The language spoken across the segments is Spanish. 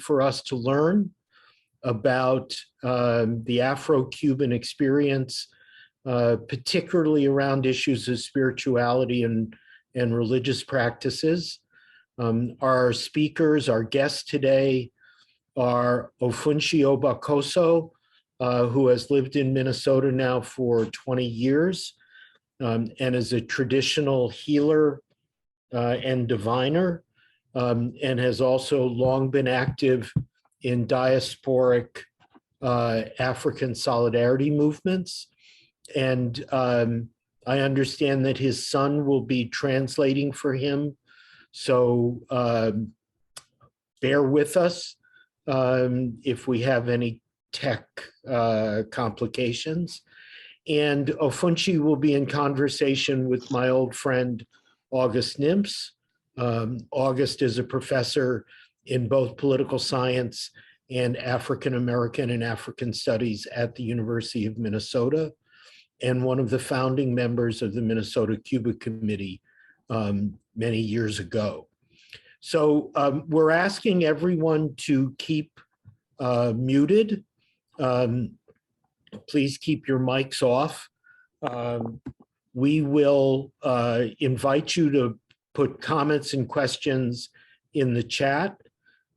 For us to learn about the Afro-Cuban experience, particularly around issues of spirituality and religious practices. Our speakers, our guests today are Ofunshi Oba Koso, who has lived in Minnesota now for 20 years and is a traditional healer and diviner. And has also long been active in diasporic African solidarity movements. And I understand that his son will be translating for him. So bear with us if we have any tech complications. And Ofunshi will be in conversation with my old friend, August Nimtz. August is a professor in both political science and African American and African studies at the University of Minnesota, and one of the founding members of the Minnesota Cuba Committee many years ago. So we're asking everyone to keep muted. Please keep your mics off. We will invite you to put comments and questions in the chat.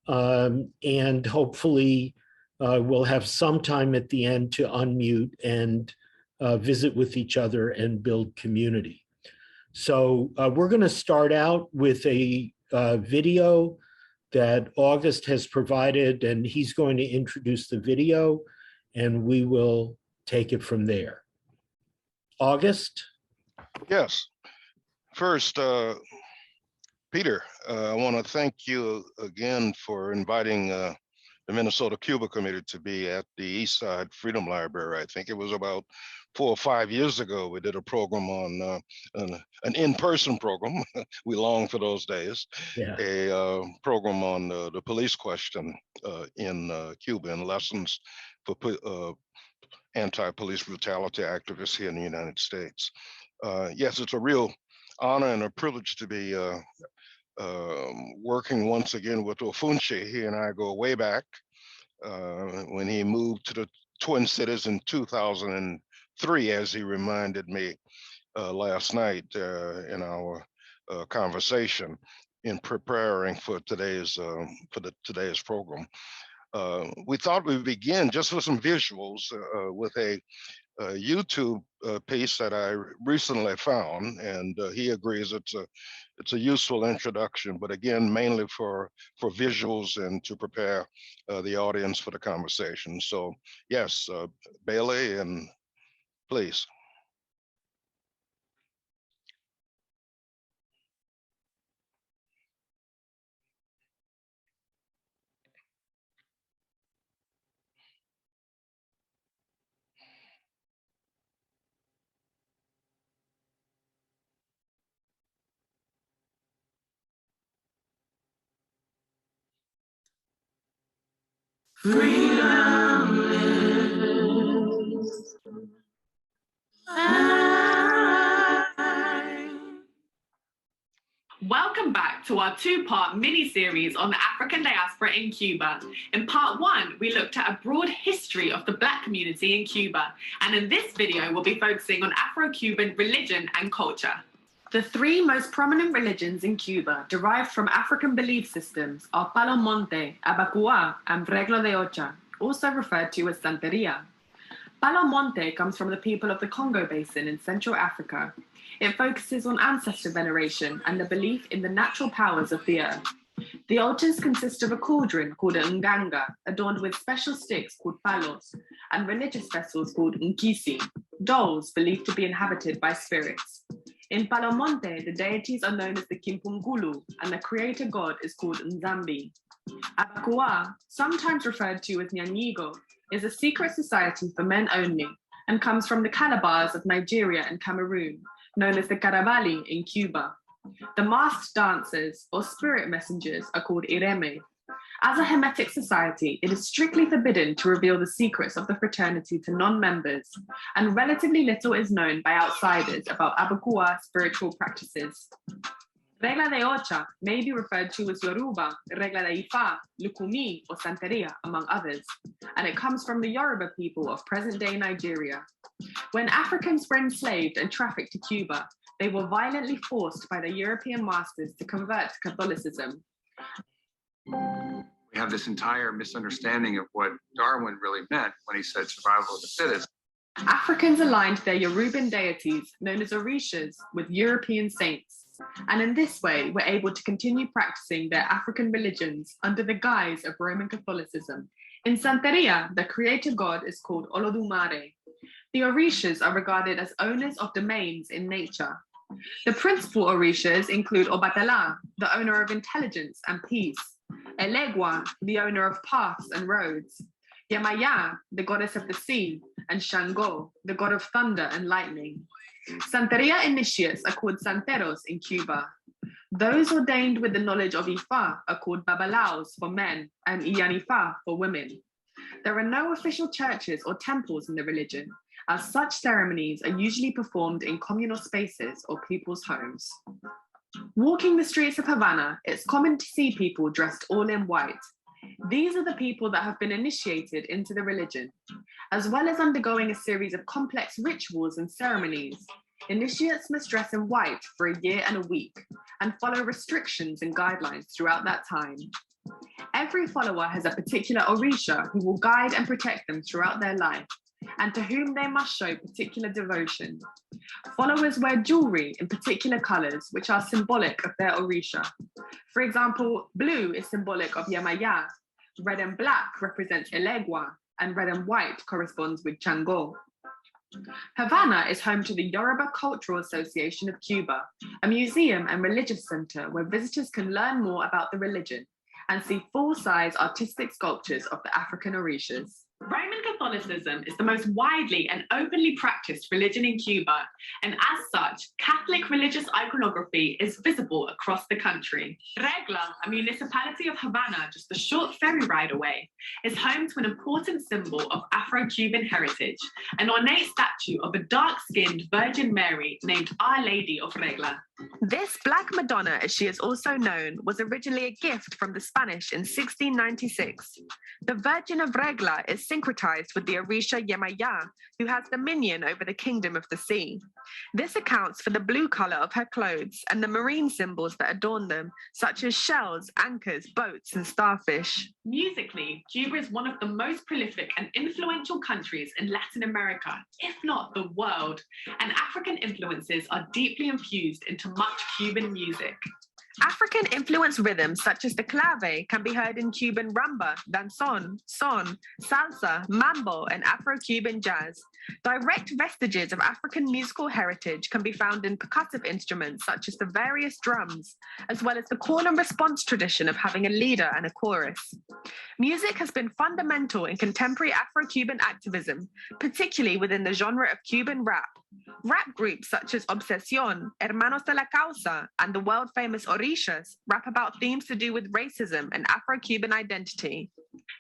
And hopefully we'll have some time at the end to unmute and visit with each other and build community. So we're going to start out with a video that August has provided, and he's going to introduce the video, and we will take it from there. August? Yes. First, Peter, I want to thank you again for inviting the Minnesota Cuba Committee to be at the East Side Freedom Library. I think it was about 4 or 5 years ago. We did a program on an in-person program. We long for those days. Yeah. A program on the police question in Cuba and lessons for anti-police brutality activists here in the United States. Yes, it's a real honor and a privilege to be working once again with Ofunshi. He and I go way back when he moved to the Twin Cities in 2003, as he reminded me last night in our conversation in preparing for today's program. We thought we'd begin just with some visuals with a YouTube piece that I recently found, and he agrees it's a useful introduction, but again, mainly for visuals and to prepare the audience for the conversation. So yes, Bailey, and please. Freedom lives. Welcome back to our two-part mini-series on the African diaspora in Cuba. In part one, we looked at a broad history of the Black community in Cuba. And in this video, we'll be focusing on Afro-Cuban religion and culture. The three most prominent religions in Cuba derived from African belief systems are Palo Monte, Abacua, and Regla de Ocha, also referred to as Santeria. Palo Monte comes from the people of the Congo Basin in Central Africa. It focuses on ancestor veneration and the belief in the natural powers of the earth. The altars consist of a cauldron called a nganga, adorned with special sticks called palos, and religious vessels called nkisi, dolls believed to be inhabited by spirits. In Palo Monte, the deities are known as the Kimpungulu, and the creator god is called Nzambi. Abacua, sometimes referred to as Nyanyigo, is a secret society for men only, and comes from the Calabars of Nigeria and Cameroon, known as the Caravali in Cuba. The masked dancers, or spirit messengers, are called Ireme. As a Hermetic society, it is strictly forbidden to reveal the secrets of the fraternity to non-members, and relatively little is known by outsiders about Abacua spiritual practices. Regla de Ocha may be referred to as Yoruba, Regla de Ifa, Lucumi, or Santeria, among others, and it comes from the Yoruba people of present-day Nigeria. When Africans were enslaved and trafficked to Cuba, they were violently forced by their European masters to convert to Catholicism. We have this entire misunderstanding of what Darwin really meant when he said survival of the fittest. Africans aligned their Yoruban deities, known as Orishas, with European saints, and in this way were able to continue practicing their African religions under the guise of Roman Catholicism. In Santeria, the creator god is called Olodumare. The Orishas are regarded as owners of domains in nature. The principal Orishas include Obatala, the owner of intelligence and peace, Elegua, the owner of paths and roads, Yamaya, the goddess of the sea, and Shango, the god of thunder and lightning. Santeria initiates are called santeros in Cuba. Those ordained with the knowledge of Ifa are called babalaos for men and Iyanifa for women. There are no official churches or temples in the religion, as such ceremonies are usually performed in communal spaces or people's homes. Walking the streets of Havana, it's common to see people dressed all in white. These are the people that have been initiated into the religion. As well as undergoing a series of complex rituals and ceremonies, initiates must dress in white for a year and a week and follow restrictions and guidelines throughout that time. Every follower has a particular orisha who will guide and protect them throughout their life, and to whom they must show particular devotion. Followers wear jewelry in particular colors, which are symbolic of their orisha. For example, blue is symbolic of Yamaya, red and black represents Elegua, and red and white corresponds with Chango. Havana is home to the Yoruba Cultural Association of Cuba, a museum and religious center where visitors can learn more about the religion and see full-size artistic sculptures of the African orishas. Roman Catholicism is the most widely and openly practiced religion in Cuba, and as such, Catholic religious iconography is visible across the country. Regla, a municipality of Havana just a short ferry ride away, is home to an important symbol of Afro-Cuban heritage, an ornate statue of a dark-skinned Virgin Mary named Our Lady of Regla. This Black Madonna, as she is also known, was originally a gift from the Spanish in 1696. The Virgin of Regla is syncretized with the Orisha Yemaya, who has dominion over the kingdom of the sea. This accounts for the blue color of her clothes and the marine symbols that adorn them, such as shells, anchors, boats, and starfish. Musically, Cuba is one of the most prolific and influential countries in Latin America, if not the world, and African influences are deeply infused into much Cuban music. African influenced rhythms such as the clave can be heard in Cuban rumba, danzón, son, salsa, mambo, and Afro-Cuban jazz. Direct vestiges of African musical heritage can be found in percussive instruments such as the various drums, as well as the call and response tradition of having a leader and a chorus. Music has been fundamental in contemporary Afro-Cuban activism, particularly within the genre of Cuban rap. Rap groups such as Obsesión, Hermanos de la Causa, and the world-famous Orishas rap about themes to do with racism and Afro-Cuban identity.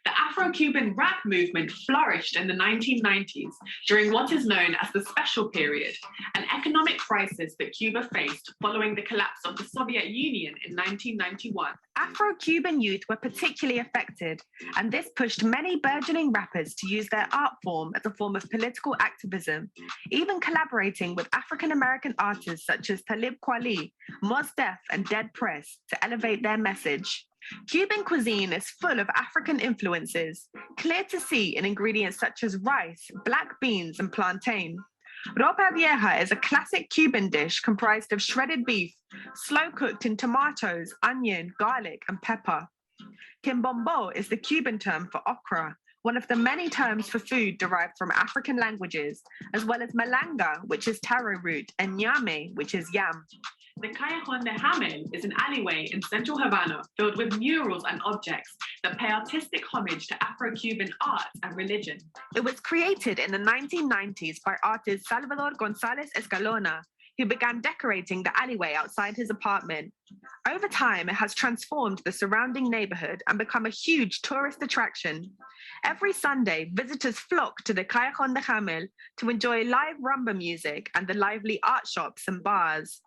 The Afro-Cuban rap movement flourished in the 1990s during what is known as the Special Period, an economic crisis that Cuba faced following the collapse of the Soviet Union in 1991. Afro-Cuban youth were particularly affected, and this pushed many burgeoning rappers to use their art form as a form of political activism, even collaborating with African-American artists such as Talib Kweli, Mos Def, and Dead Press to elevate their message. Cuban cuisine is full of African influences, clear to see in ingredients such as rice, black beans, and plantain. Ropa vieja is a classic Cuban dish comprised of shredded beef, slow cooked in tomatoes, onion, garlic, and pepper. Quimbombo is the Cuban term for okra, one of the many terms for food derived from African languages, as well as malanga, which is taro root, and ñame, which is yam. The Callejón de Hamel is an alleyway in central Havana filled with murals and objects that pay artistic homage to Afro-Cuban art and religion. It was created in the 1990s by artist Salvador González Escalona, who began decorating the alleyway outside his apartment. Over time, it has transformed the surrounding neighborhood and become a huge tourist attraction. Every Sunday, visitors flock to the Callejón de Hamel to enjoy live rumba music and the lively art shops and bars.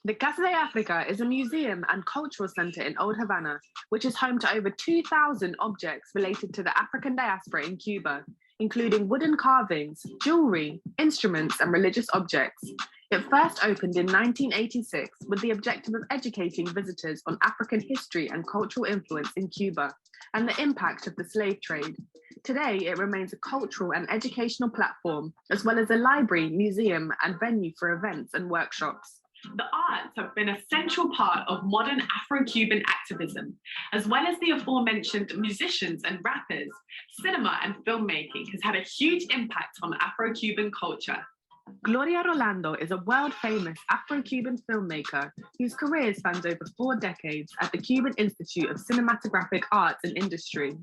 The Casa de Africa is a museum and cultural center in Old Havana, which is home to over 2,000 objects related to the African diaspora in Cuba, including wooden carvings, jewelry, instruments, and religious objects. It first opened in 1986 with the objective of educating visitors on African history and cultural influence in Cuba and the impact of the slave trade. Today, it remains a cultural and educational platform, as well as a library, museum, and venue for events and workshops. The arts have been a central part of modern Afro-Cuban activism, as well as the aforementioned musicians and rappers. Cinema and filmmaking has had a huge impact on Afro-Cuban culture. Gloria Rolando is a world-famous Afro-Cuban filmmaker whose career spans over 4 decades at the Cuban Institute of Cinematographic Arts and Industry.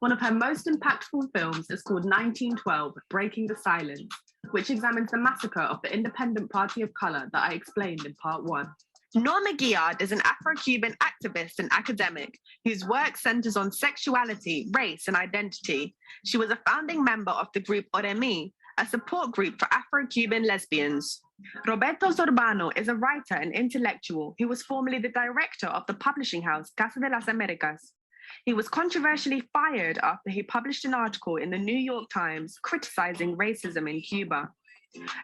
One of her most impactful films is called 1912, Breaking the Silence, which examines the massacre of the Independent Party of Color that I explained in part 1. Norma Guillard is an Afro-Cuban activist and academic whose work centers on sexuality, race, and identity. She was a founding member of the group Oremi, a support group for Afro-Cuban lesbians. Roberto Zorbano is a writer and intellectual who was formerly the director of the publishing house Casa de las Americas. He was controversially fired after he published an article in the New York Times criticizing racism in Cuba.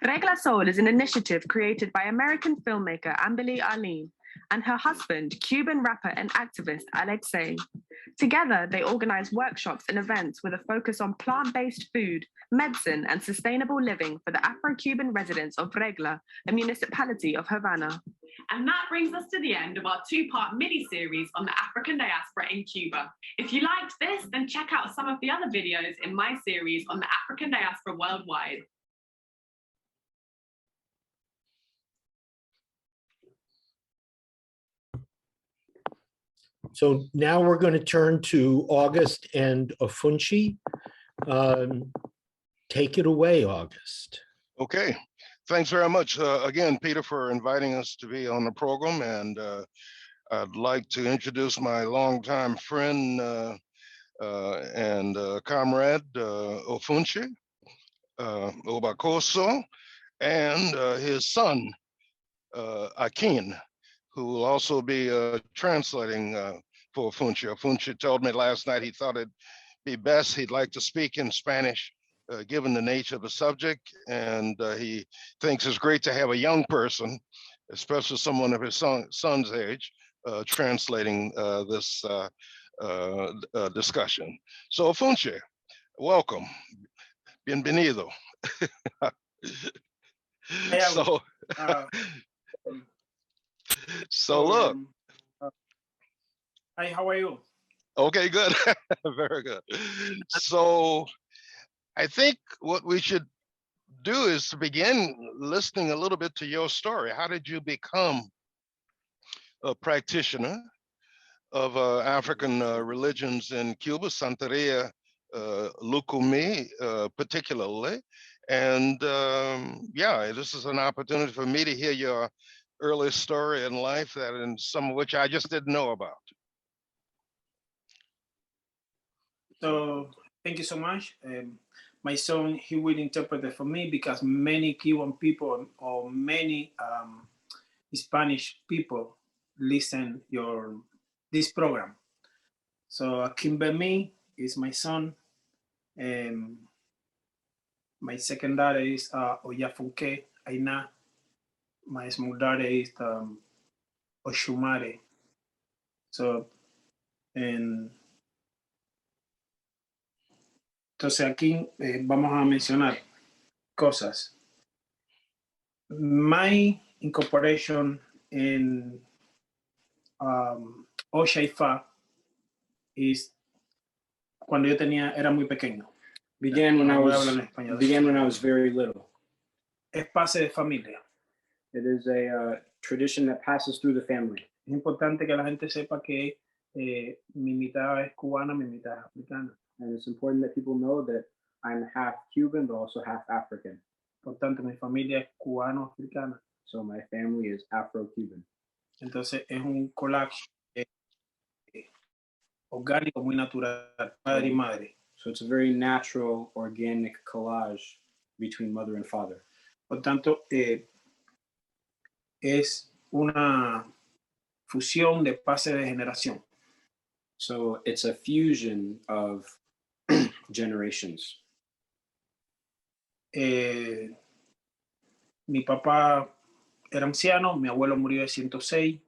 Regla Sol is an initiative created by American filmmaker Amberly Arlene and her husband, Cuban rapper and activist Alexei. Together, they organize workshops and events with a focus on plant-based food, medicine, and sustainable living for the Afro-Cuban residents of Regla, a municipality of Havana. And that brings us to the end of our two-part mini-series on the African diaspora in Cuba. If you liked this, then check out some of the other videos in my series on the African diaspora worldwide. So now we're going to turn to August and Ofunshi. Take it away, August. Okay, thanks very much again, Peter, for inviting us to be on the program. And I'd like to introduce my longtime friend and comrade, Ofunshi Oba Koso, and his son, Akin, who will also be translating for Ofunshi. Ofunshi told me last night he thought it'd be best, he'd like to speak in Spanish, given the nature of the subject, and he thinks it's great to have a young person, especially someone of his son's age, translating this discussion. So Ofunshi, welcome, bienvenido. So look. Hi, how are you? Okay, good. Very good. So I think what we should do is to begin listening a little bit to your story. How did you become a practitioner of African religions in Cuba, Santeria, Lucumi, particularly? And yeah, this is an opportunity for me to hear your early story in life, that in some of which I just didn't know about. So thank you so much. My son, he will interpret it for me because many Cuban people or many Spanish people listen this program. So Kimberly is my son. My second daughter is Oyafunke Aina. My small daughter is Oshumare. So, entonces aquí vamos a mencionar cosas. My incorporation in Oshaifa is cuando yo era muy pequeño. Began when I was very little. Es pase de familia. It is a tradition that passes through the family. Es importante que la gente sepa que mi mitad es cubana, mi mitad es africana. And it's important that people know that I'm half Cuban, but also half African. Por tanto, mi familia es cubano-africana. So my family is Afro-Cuban. Entonces es un collage orgánico muy natural, padre y madre. So it's a very natural, organic collage between mother and father. Por tanto, es una fusión de pase de generación. So it's a fusion of generations. Mi papá era anciano, mi abuelo murió de 106.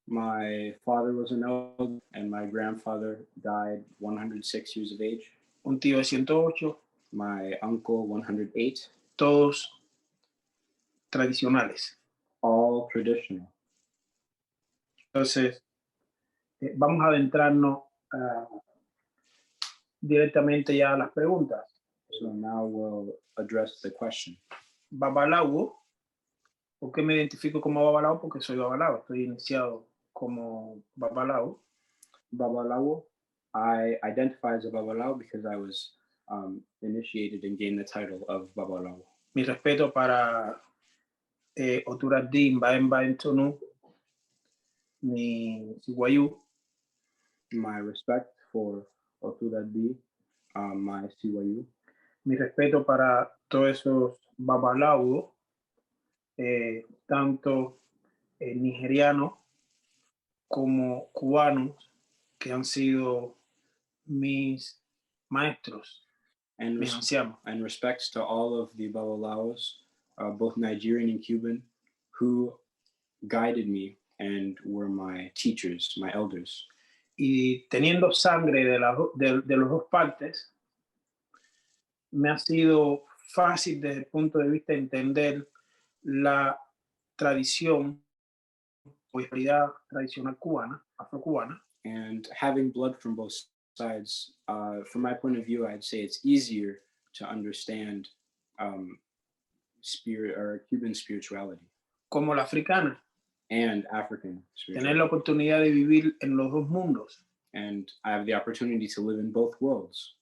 My father was an elder, and my grandfather died 106 years of age. Un tío de 108. My uncle, 108. Todos tradicionales. All traditional. Entonces, vamos a adentrarnos directamente ya a las preguntas. So now we'll address the question. Babalawo. ¿Por qué me identifico como Babalawo? Porque soy Babalawo. Estoy iniciado como Babalawo. Babalawo. I identify as a Babalawo because I was initiated and gained the title of Babalawo. Mi respeto para Oturadin Baemba Entonu, mi Siwayu. My respect for Oturadi, my Siwayu. Mi respeto para todos esos Babalawo tanto nigerianos como cubanos que han sido mis maestros, And, mis ancianos. and respects to all of the Babalawos, both Nigerian and Cuban, who guided me and were my teachers, my elders. Y teniendo sangre de las dos partes, me ha sido fácil desde el punto de vista de entender la tradición o historia tradicional cubana, afrocubana. And having blood from both sides, from my point of view, I'd say it's easier to understand spirit or Cuban spirituality. Como la africana. And African spirituality. Tener la oportunidad de vivir en los dos mundos. And I have the opportunity to live in both worlds.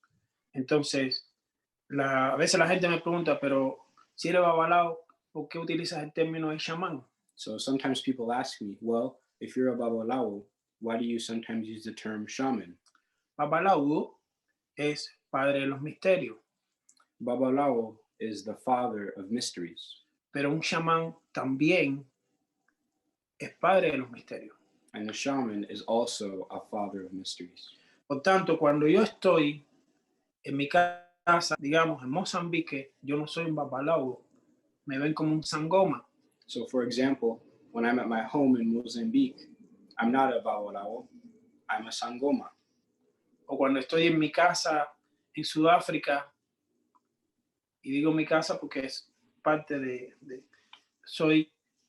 Entonces, a veces la gente me pregunta, pero si eres babalao, ¿por qué utilizas el término de chamán? So sometimes people ask me, well, if you're a babalawo, why do you sometimes use the term shaman? Babalawo es padre de los misterios. Babalawo is the father of mysteries. Pero un chamán también es padre de los misterios. And a shaman is also a father of mysteries. Por tanto, cuando yo estoy en mi casa, digamos, en Mozambique, yo no soy un babalawo, me ven como un sangoma. So for example, when I'm at my home in Mozambique, I'm not a babalawo, I'm a sangoma. O cuando estoy en mi casa en Sudáfrica, y digo mi casa porque es parte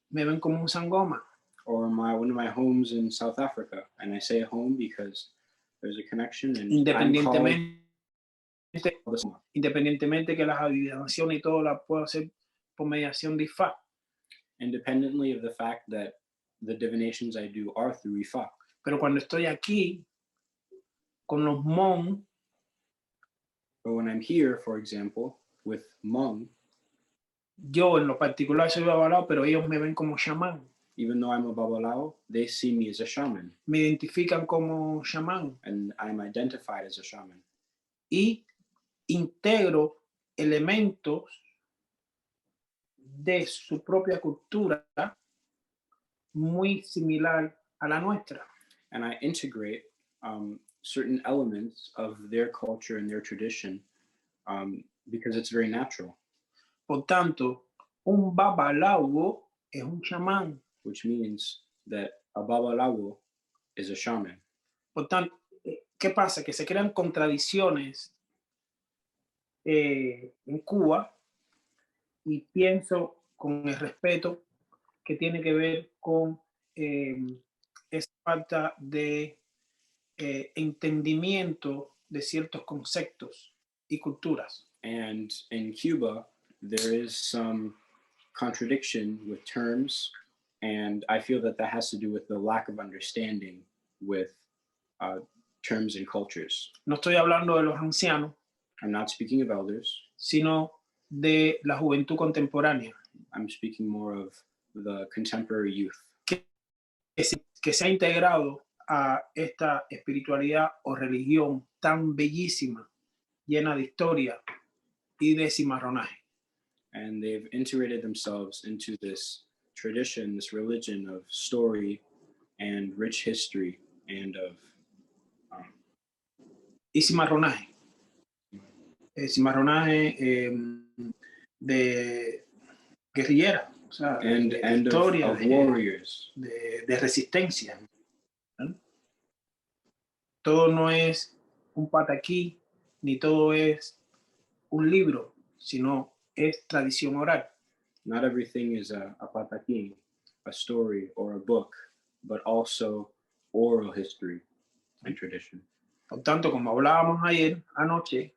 me ven como un sangoma. Or one of my homes in South Africa, and I say home because there's a connection. And independientemente que las adivinaciones y todo la puedo hacer por mediación de Ifa. Independently of the fact that the divinations I do are through Ifa. Pero cuando estoy aquí con los Hmong, but when I'm here, for example, with Hmong, yo en lo particular soy babalao, pero ellos me ven como chamán. Even though I'm a babalao, they see me as a shaman. Me identifican como chamán. And I'm identified as a shaman. Y integro elementos de su propia cultura muy similar a la nuestra. And I integrate certain elements of their culture and their tradition because it's very natural. Por tanto, un babalawo es un chamán. Which means that a babalawo is a shaman. Por tanto, ¿qué pasa? Que se crean contradicciones en Cuba, y pienso con el respeto que tiene que ver con esa falta de entendimiento de ciertos conceptos y culturas. And in Cuba, there is some contradiction with terms. And I feel that has to do with the lack of understanding with terms and cultures. No estoy hablando de los ancianos. I'm not speaking of elders. Sino de la juventud contemporánea. I'm speaking more of the contemporary youth. Que se ha integrado a esta espiritualidad o religión tan bellísima, llena de historia y de cimarronaje. And they've integrated themselves into this tradition, this religion of story and rich history and of y cimarronaje. Cimarronaje de guerrillera, o sea, and historia, of warriors, de resistencia. ¿No? Todo no es un pataquí, ni todo es un libro, sino es tradición oral. Not everything is a pataquín, a story or a book, but also oral history and tradition. Por tanto, como hablábamos anoche,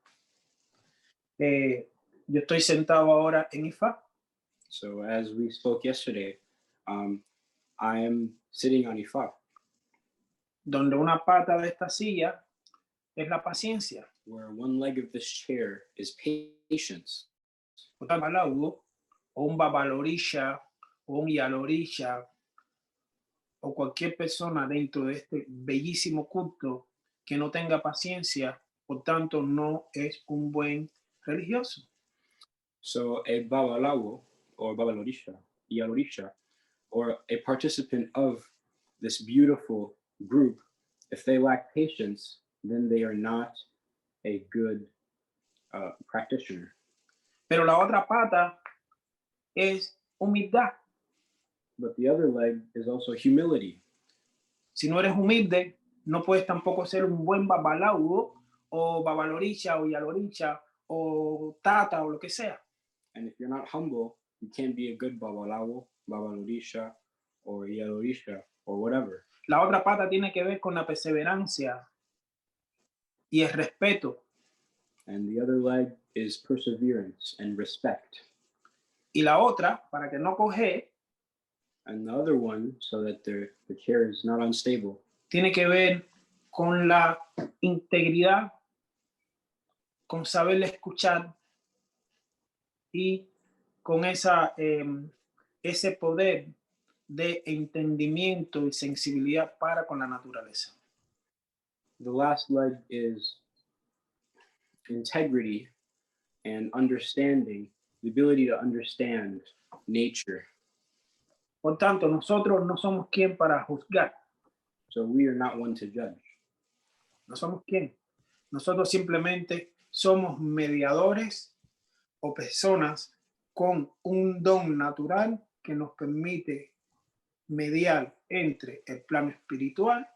yo estoy sentado ahora en Ifa. So as we spoke yesterday, I am sitting on Ifa. Donde una pata de esta silla es la paciencia. Where one leg of this chair is patience. Por tanto, o un babalorisha, o un yalorisha, o cualquier persona dentro de este bellísimo culto que no tenga paciencia, por tanto, no es un buen religioso. So a babalawo or babalorisha Yaorisha, or a participant of this beautiful group, if they lack patience, then they are not a good practitioner. Pero la otra pata es humildad. But the other leg is also humility. Si no eres humilde, no puedes tampoco ser un buen babalawo o babaloricha o yaloricha o tata o lo que sea. And if you're not humble, you can't be a good babalawo, babalorisha, or yalorisha, or whatever. La otra pata tiene que ver con la perseverancia y el respeto. And the other leg is perseverance and respect. Y la otra, para que no coge, And the other one, so that the chair is not unstable, tiene que ver con la integridad, con saber escuchar y con ese poder de entendimiento y sensibilidad para con la naturaleza. the last leg is integrity and understanding, the ability to understand nature. Por tanto, nosotros no somos quien para juzgar. So we are not one to judge. No somos quien. Nosotros simplemente somos mediadores o personas con un don natural que nos permite mediar entre el plano espiritual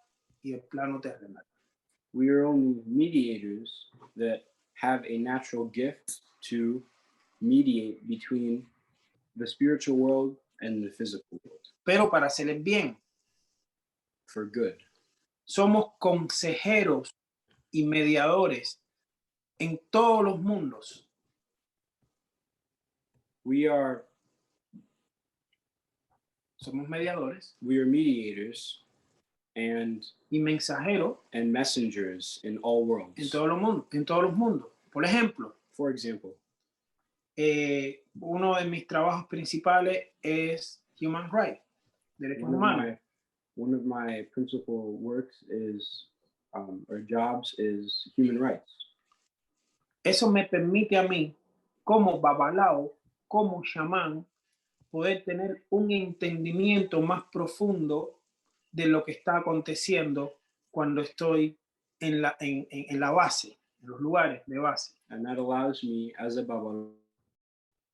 y el plano terrenal. We are only mediators that have a natural gift to mediate between the spiritual world and the physical world Pero para hacer el bien, for good. somos consejeros y mediadores en todos los mundos. Somos mediadores We are mediators and y mensajeros messengers in all worlds. en todos los mundos. Por ejemplo, For example, uno de mis trabajos principales es Human Rights, derechos humanos. one of my principal works is, or jobs is human rights. Eso me permite a mí, como babalao, como chamán, poder tener un entendimiento más profundo de lo que está aconteciendo cuando estoy en la base, en los lugares de base. And that allows me as a Babalawo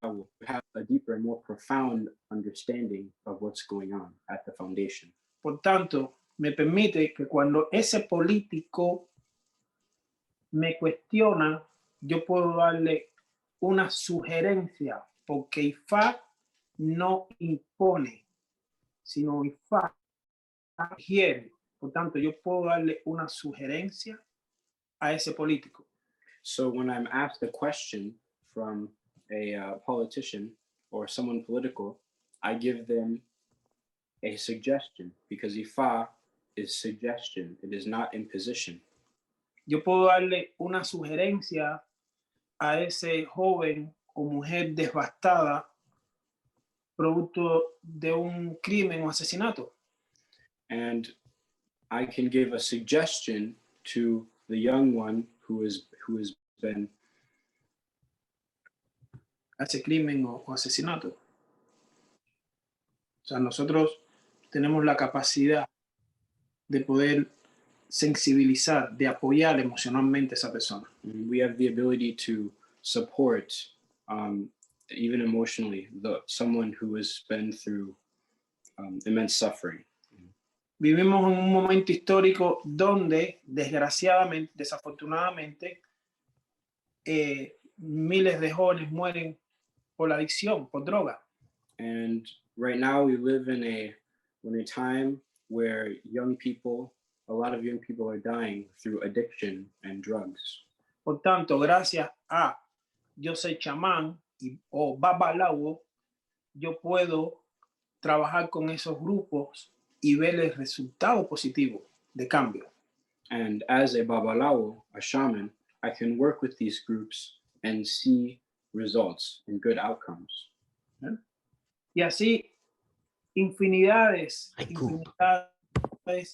to have a deeper and more profound understanding of what's going on at the foundation. Por tanto, me permite que cuando ese político me cuestiona, yo puedo darle una sugerencia, porque IFA no impone, sino IFA sugiere. Por tanto, yo puedo darle una sugerencia a ese político. So when I'm asked a question from a politician or someone political, I give them a suggestion, because Ifa is suggestion, it is not imposition. Yo puedo darle una sugerencia a ese joven o mujer devastada producto de un crimen o asesinato. And I can give a suggestion to the young one who has been Ese crimen o asesinato. O sea, nosotros tenemos la capacidad de poder sensibilizar, de apoyar emocionalmente a esa persona. We have the ability to support, even emotionally, someone who has been through immense suffering. Vivimos en un momento histórico donde, desgraciadamente, desafortunadamente, miles de jóvenes mueren por la adicción, por droga. And right now we live in a time where a lot of young people are dying through addiction and drugs. Por tanto, gracias a yo soy chamán o babalawo, yo puedo trabajar con esos grupos y ver el resultado positivo de cambio. And as a babalawo, a shaman, I can work with these groups and see results and good outcomes. Y así, infinidades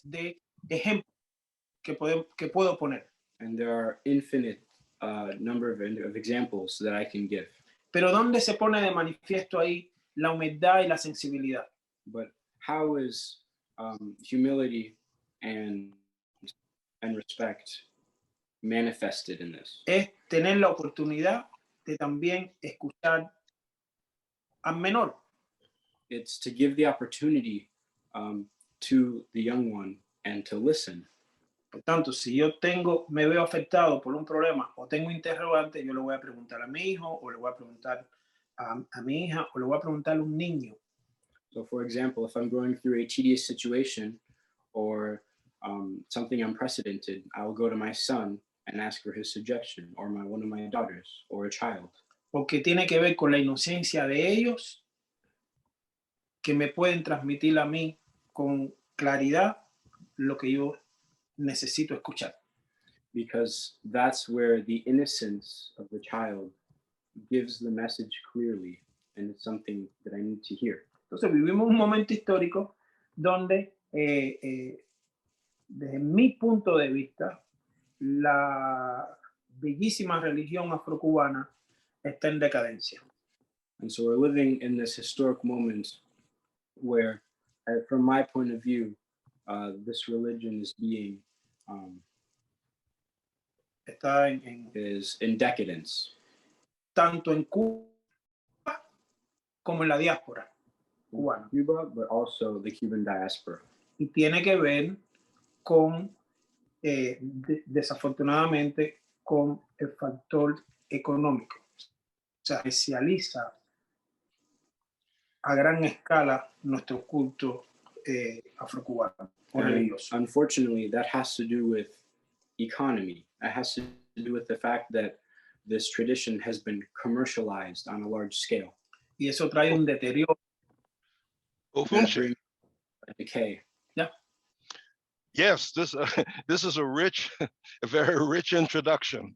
de ejemplos que puedo poner. And there are infinite number of examples that I can give. Pero ¿dónde se pone de manifiesto ahí la humildad y la sensibilidad. But how is humility and respect manifested in this? Es tener la oportunidad de también escuchar al menor. It's to give the opportunity to the young one and to listen. Por tanto, si yo me veo afectado por un problema o tengo interrogante, yo le voy a preguntar a mi hijo, o le voy a preguntar a mi hija, o le voy a preguntar a un niño. So for example, if I'm going through a tedious situation or something unprecedented, I'll go to my son and ask for his suggestion, or one of my daughters, or a child. Porque tiene que ver con la inocencia de ellos, que me pueden transmitir a mí con claridad lo que yo necesito escuchar. Because that's where the innocence of the child gives the message clearly, and it's something that I need to hear. Entonces vivimos un momento histórico donde, desde mi punto de vista, la bellísima religión afrocubana está en decadencia. And so we're living in this historic moment where, from my point of view, this religion is being Está is in decadence, tanto en Cuba como en la diáspora cubana. Cuba, but also the Cuban diaspora. Y tiene que ver con, desafortunadamente, con el factor económico. O sea, especializa a gran escala nuestro culto afrocubano o religioso. Unfortunately, that has to do with economy. It has to do with the fact that this tradition has been commercialized on a large scale. Y eso trae un deterioro. Ofunshi. A decay. Yeah. Yes, this is a very rich introduction.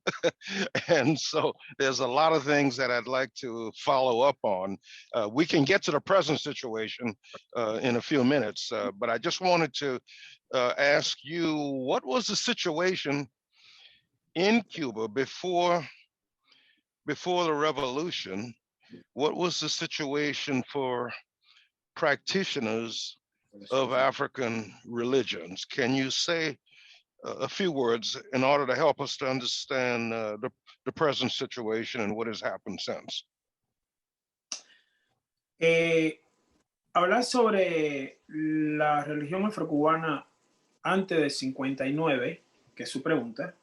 And so there's a lot of things that I'd like to follow up on. We can get to the present situation in a few minutes, but I just wanted to ask you, what was the situation in Cuba before the revolution? What was the situation for practitioners of African religions? Can you say a few words in order to help us to understand the present situation and what has happened since? Hablar sobre la religión afrocubana antes del 59, que es su pregunta,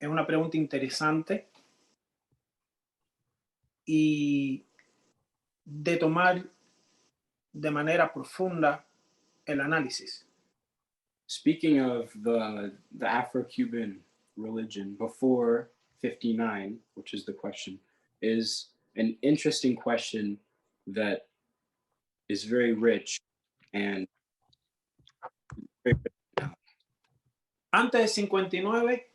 es una pregunta interesante y de tomar de manera profunda el análisis. Speaking of the Afro-Cuban religion before 59, which is the question, is an interesting question that is very rich and very rich. Antes del 59,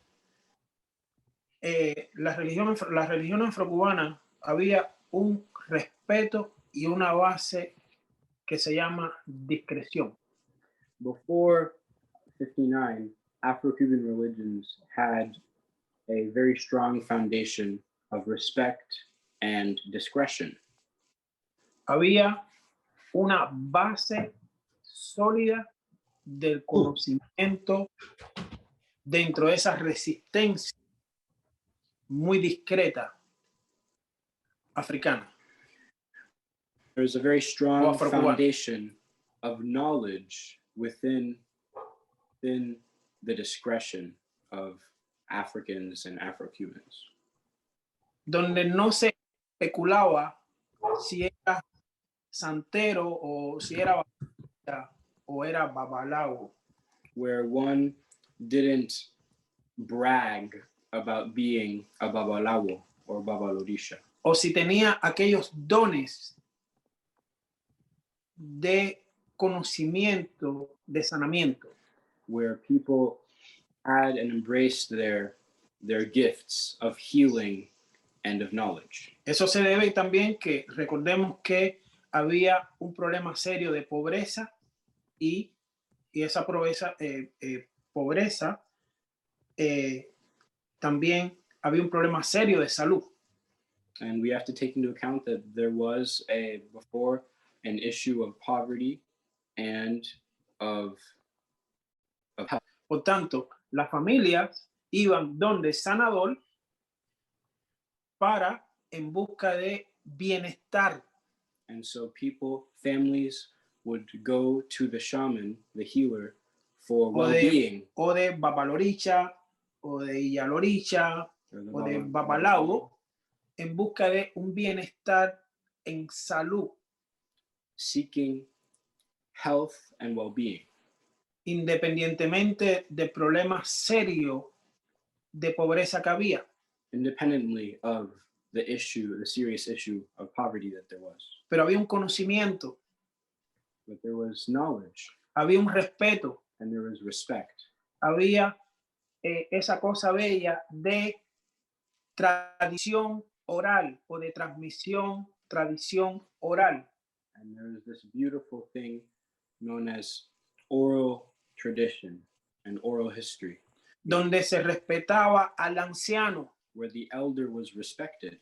la religión afrocubana había un respeto y una base que se llama discreción. Before 59, Afro-Cuban religions had a very strong foundation of respect and discretion. Había una base sólida del conocimiento dentro de esa resistencia muy discreta africana. There's a very strong foundation of knowledge within the discretion of Africans and Afro-Cubans. Donde no se especulaba si era santero o si era o era babalawo. Where one didn't brag about being a babalawo or babalorisha. O si tenía aquellos dones de conocimiento, de sanamiento. Where people had and embraced their gifts of healing and of knowledge. Eso se debe también que recordemos que había un problema serio de pobreza y esa pobreza también había un problema serio de salud. And we have to take into account that there was before an issue of poverty and of health. Por tanto, las familias iban donde sanador para en busca de bienestar. And so families would go to the shaman, the healer, for well-being. O de Babaloricha, o de Iyaloricha, o de Babalawo, en busca de un bienestar en salud. Seeking health and well-being. Independientemente de problemas serios de pobreza que había. Independently of the serious issue of poverty that there was. Pero había un conocimiento. But there was knowledge. Había un respeto. And there was respect. Había esa cosa bella de tradición oral o de tradición oral. And there was this beautiful thing known as oral tradition and oral history. Donde se respetaba al anciano. Where the elder was respected.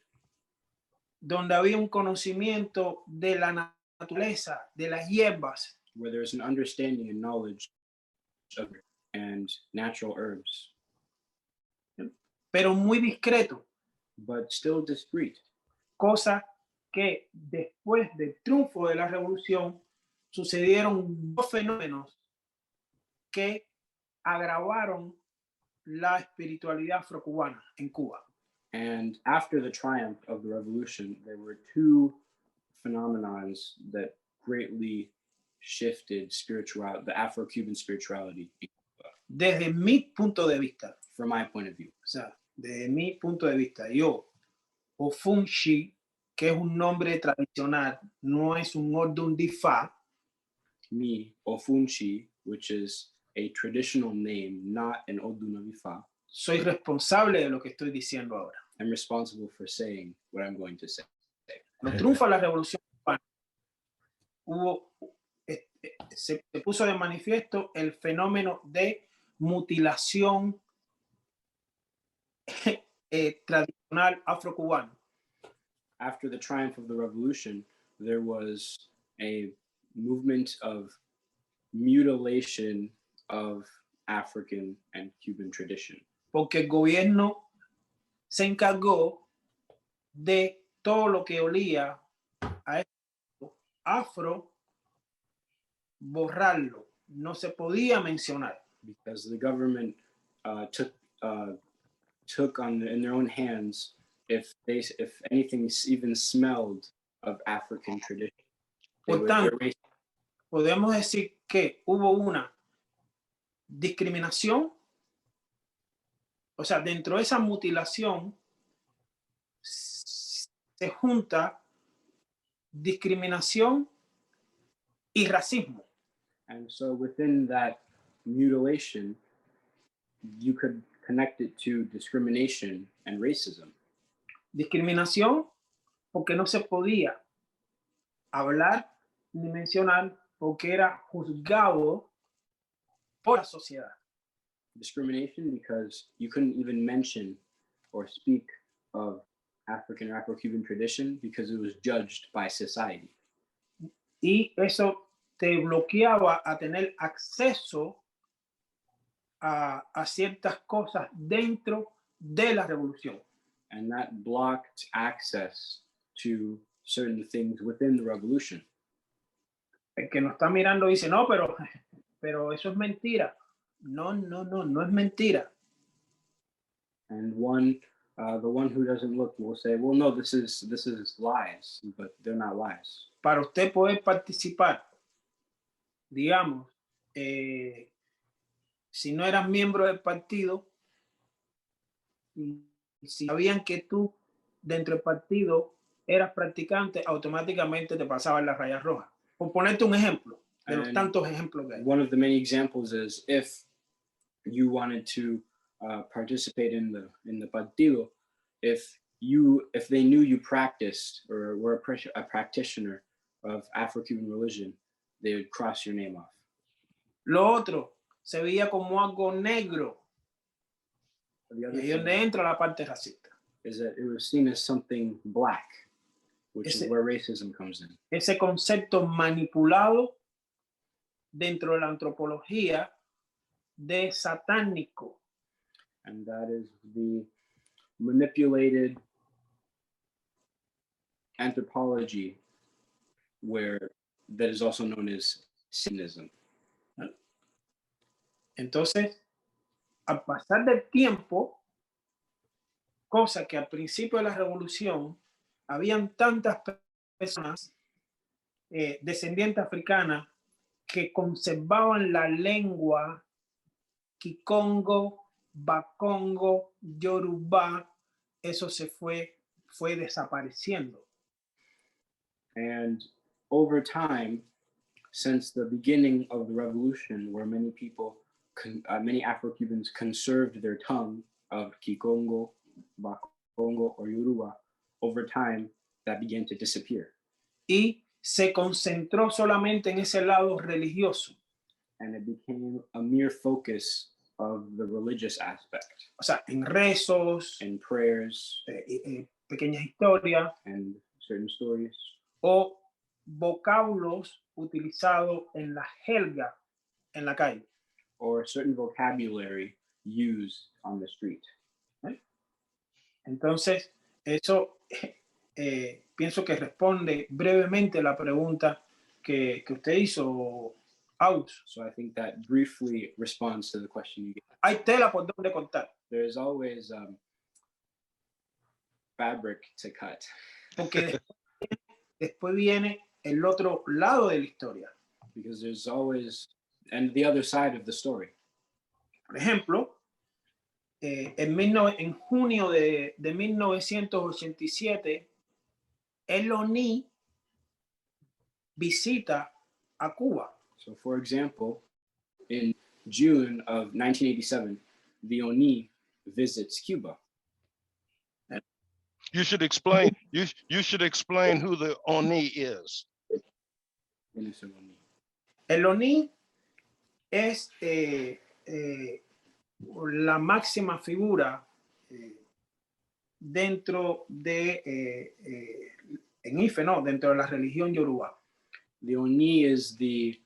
Donde había un conocimiento de la naturaleza, de las hierbas. Where there's an understanding and knowledge of and natural herbs. Pero muy discreto. But still discreet. Cosa que después del triunfo de la revolución sucedieron dos fenómenos que agravaron la espiritualidad afrocubana en Cuba. And after the triumph of the revolution, there were two phenomena that greatly shifted the Afro-Cuban spirituality in Cuba. Desde mi punto de vista. From my point of view. O sea, desde mi punto de vista, yo, Ofunshi, que es un nombre tradicional, no es un orden de fa. Me, Ofunshi, which is a traditional name, not an Odunavifa. Soy responsable de lo que estoy diciendo ahora. I'm responsible for saying what I'm going to say. Cuando triunfa la revolución cubana, se puso de manifiesto el fenómeno de mutilación tradicional afrocubano. After the triumph of the revolution, there was a movement of mutilation of African and Cuban tradition. Porque el gobierno se encargó de todo lo que olía a afro, borrarlo. No se podía mencionar. Because the government took in their own hands if anything even smelled of African tradition. Por tanto, podemos decir que hubo una discriminación, o sea, dentro de esa mutilación se junta discriminación y racismo. And so within that mutilation, you could connect it to discrimination and racism. Discriminación porque no se podía hablar ni mencionar porque era juzgado por la sociedad. Discrimination because you couldn't even mention or speak of African or Afro-Cuban tradition because it was judged by society. Y eso te bloqueaba a tener acceso a ciertas cosas dentro de la revolución. And that blocked access to certain things within the revolution. El que nos está mirando dice, no, pero eso es mentira. No es mentira. And the one who doesn't look will say, well, no, this is lies, but they're not lies. Para usted poder participar, digamos, si no eras miembro del partido, si sabían que tú dentro del partido eras practicante, automáticamente te pasaban las rayas rojas. Por ponerte un ejemplo, de los tantos ejemplos que hay. One of the many examples is if you wanted to participate in the partido, if they knew you practiced or were a practitioner of Afro-Cuban religion, they would cross your name off. Lo otro se veía como algo negro. Y ahí es donde entra la parte racista. is that it was seen as something black, which is where racism comes in. Ese concepto manipulado dentro de la antropología de satánico. And that is the manipulated anthropology that is also known as Satanism. Entonces, al pasar del tiempo, cosa que al principio de la revolución habían tantas personas descendientes africanas que conservaban la lengua Kikongo, Bakongo, Yoruba, eso fue desapareciendo. And over time, since the beginning of the revolution, where many people, many Afro-Cubans conserved their tongue of Kikongo, Bakongo, or Yoruba, over time, that began to disappear. Y se concentró solamente en ese lado religioso. And it became a mere focus of the religious aspect. O sea, en rezos, in prayers, pequeñas historias, and certain stories, o vocablos utilizados en la jerga en la calle. Or certain vocabulary used on the street. Entonces, eso pienso que responde brevemente la pregunta que usted hizo, August. So I think that briefly responds to the question you gave. Hay tela por donde cortar. There is always fabric to cut. Porque después viene el otro lado de la historia. Because there's always, and the other side of the story. Por ejemplo, en junio de 1987, el ONI visita a Cuba. So, for example, in June of 1987, the ONI visits Cuba. You should explain. You should explain who the ONI is. El ONI es la máxima figura dentro de en Ife, no, dentro de la religión Yoruba. The ONI is the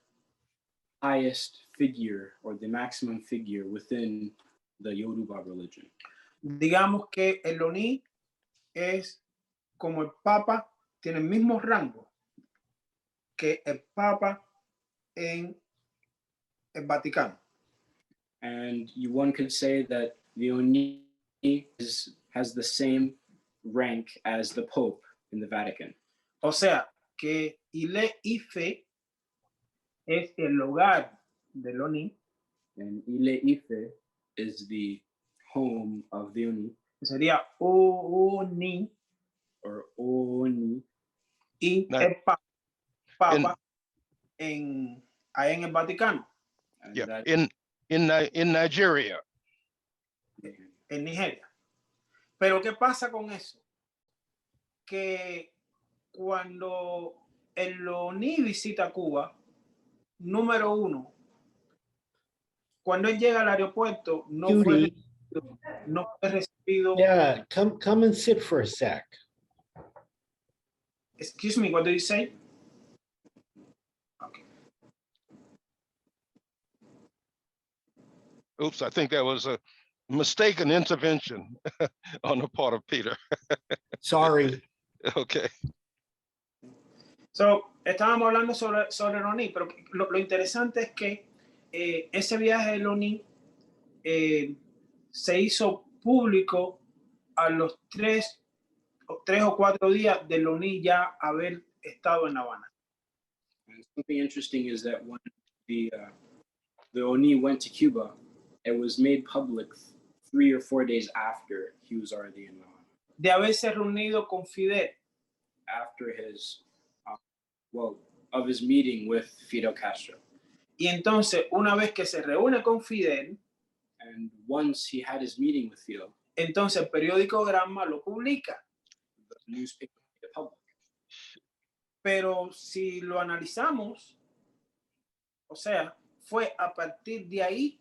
highest figure or the maximum figure within the Yoruba religion. Digamos que el ONI es como el Papa, tiene el mismo rango que el Papa en el Vaticano. And one could say that the ONI has the same rank as the Pope in the Vatican. O sea, que Ile Ife es el hogar del ONI. And Ile Ife is the home of the ONI. Sería ONI. Or ONI. Y el Papa allá en el Vaticano. Yeah, in Nigeria. En Nigeria. Pero ¿qué pasa con eso? Que cuando el ONI visita Cuba, número uno, cuando él llega al aeropuerto, no fue recibido. Yeah, come and sit for a sec. Excuse me, what do you say? Okay. Oops, I think that was a mistaken intervention on the part of Peter. Sorry. Okay. So, estábamos hablando sobre el ONI, pero lo interesante es que ese viaje del ONI se hizo público a los 3 o 4 días del ONI ya haber estado en La Habana. And something interesting is that when the ONI went to Cuba, it was made public 3 or 4 days after he was already in La Habana. De haberse reunido con Fidel. After his, of his meeting with Fidel Castro. Y entonces, una vez que se reúne con Fidel, and once he had his meeting with Fidel, entonces el periódico Gramma lo publica. The newspaper made it public. Pero si lo analizamos, o sea, fue a partir de ahí,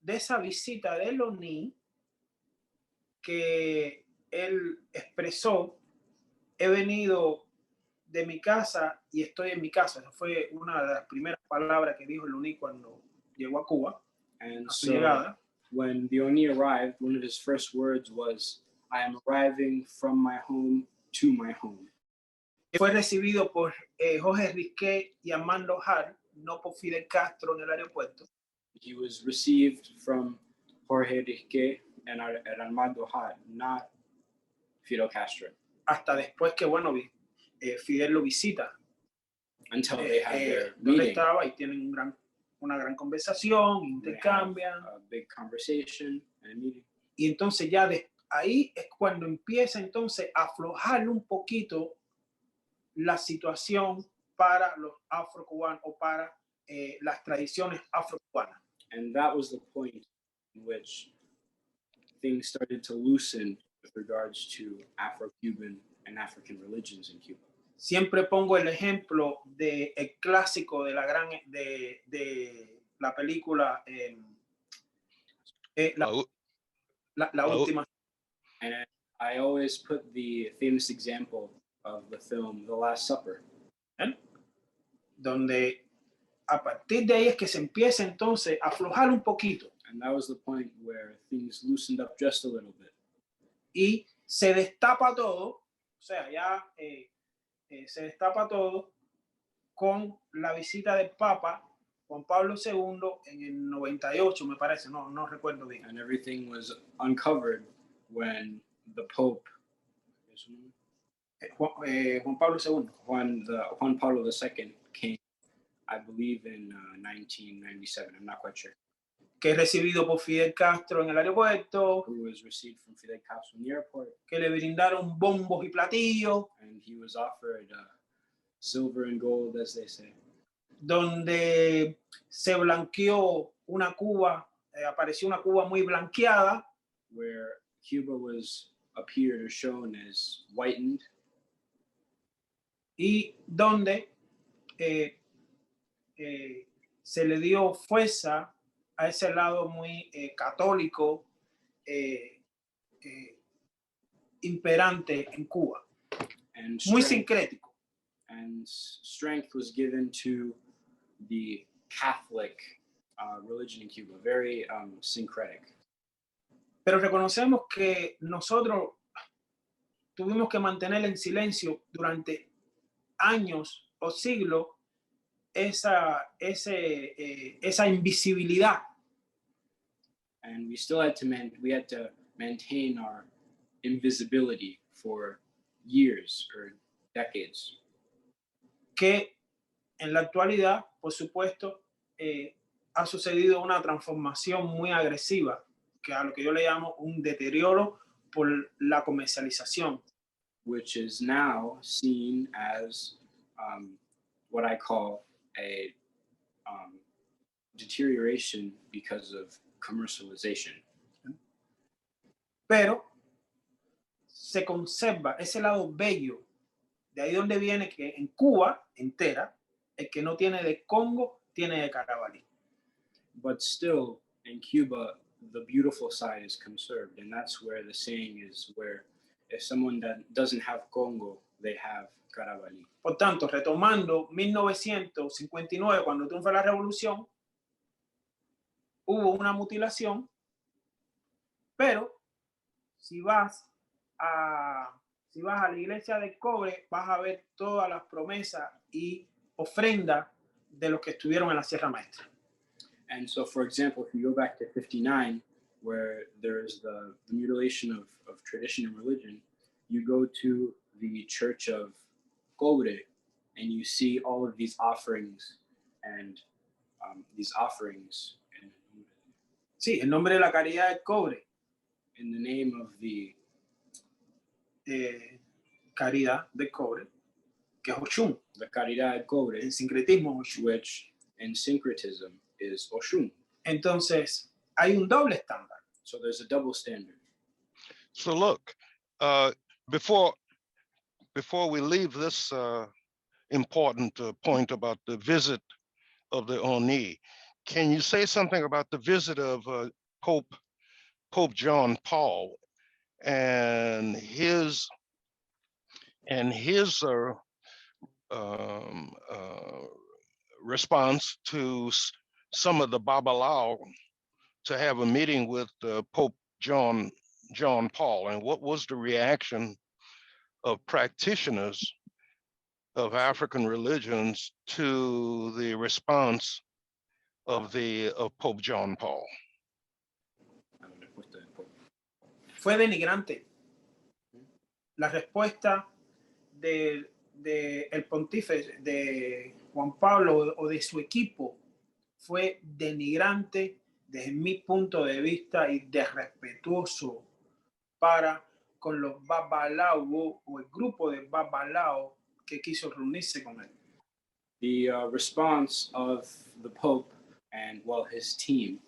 de esa visita del ONI, que él expresó, he venido de mi casa y estoy en mi casa. Esa fue una de las primeras palabras que dijo el Oni cuando llegó a Cuba. And A su so llegada. when the Oni arrived, one of his first words was, I am arriving from my home to my home. Fue recibido por Jorge Risqué y Armando Hart, no por Fidel Castro en el aeropuerto. He was received from Jorge Risque and Armando Hart, not Fidel Castro, Hasta después que, bueno, Fidel lo visita. until they had their Donde meeting. estaba y tienen una gran conversación, They intercambian. have a big conversation and a meeting. Y entonces ya ahí es cuando empieza entonces a aflojar un poquito la situación para los afrocubanos o para las tradiciones afrocubanas. And that was the point in which things started to loosen with regards to Afro-Cuban and African religions in Cuba. Siempre pongo el ejemplo del clásico de la película la última. And I always put the famous example of the film The Last Supper. Donde a partir de ahí es que se empieza entonces a aflojar un poquito. And that was the point where things loosened up just a little bit. Y se destapa todo, o sea, ya se destapa todo con la visita del Papa Juan Pablo II en el 98, me parece, no recuerdo bien. And everything was uncovered when the Pope, Juan Pablo II. Juan Pablo II came, I believe in 1997, I'm not quite sure. Que es recibido por Fidel Castro en el aeropuerto. Who was received from Fidel Castro in the airport. Que le brindaron bombos y platillos. And he was offered silver and gold, as they say. Donde se blanqueó una Cuba, apareció una Cuba muy blanqueada. Where Cuba appeared or shown as whitened. Y donde se le dio fuerza a ese lado muy católico imperante en Cuba. And muy sincrético. And strength was given to the Catholic religion in Cuba, very syncretic. Pero reconocemos que nosotros tuvimos que mantener en silencio durante años o siglos esa invisibilidad. And we still had to maintain our invisibility for years or decades. Que en la actualidad, por supuesto, ha sucedido una transformación muy agresiva, que a lo que yo le llamo un deterioro por la comercialización. Which is now seen as what I call a deterioration because of commercialization. Pero se conserva ese lado bello, de ahí donde viene que en Cuba entera, el que no tiene de Congo, tiene de Carabalí. But still, in Cuba, the beautiful side is conserved, and that's where the saying is, where if someone that doesn't have Congo, they have Carabalí. Por tanto, retomando 1959, cuando triunfa la revolución, hubo una mutilación, pero si vas a la iglesia del cobre, vas a ver todas las promesas y ofrendas de los que estuvieron en la Sierra Maestra. And so, for example, if you go back to 59, where there's the mutilation of tradition and religion, you go to the Church of Cobre, and you see all of these offerings and these offerings. Sí, en nombre de la caridad del cobre. In the name of the caridad del cobre, que es Oshun. The caridad del cobre. El sincretismo Oshun. Which in syncretism is Oshun. Entonces, hay un doble estándar. So there's a double standard. So look, before we leave this important point about the visit of the Oni, can you say something about the visit of Pope John Paul and his um, response to some of the Babalawo to have a meeting with Pope John Paul, and what was the reaction of practitioners of African religions to the response of Pope John Paul? Fue denigrante. La respuesta de el pontífice de Juan Pablo o de su equipo fue denigrante desde mi punto de vista y desrespetuoso para con los Babalawo o el grupo de Babalawo que quiso reunirse con él. The response of the Pope and, well, his team,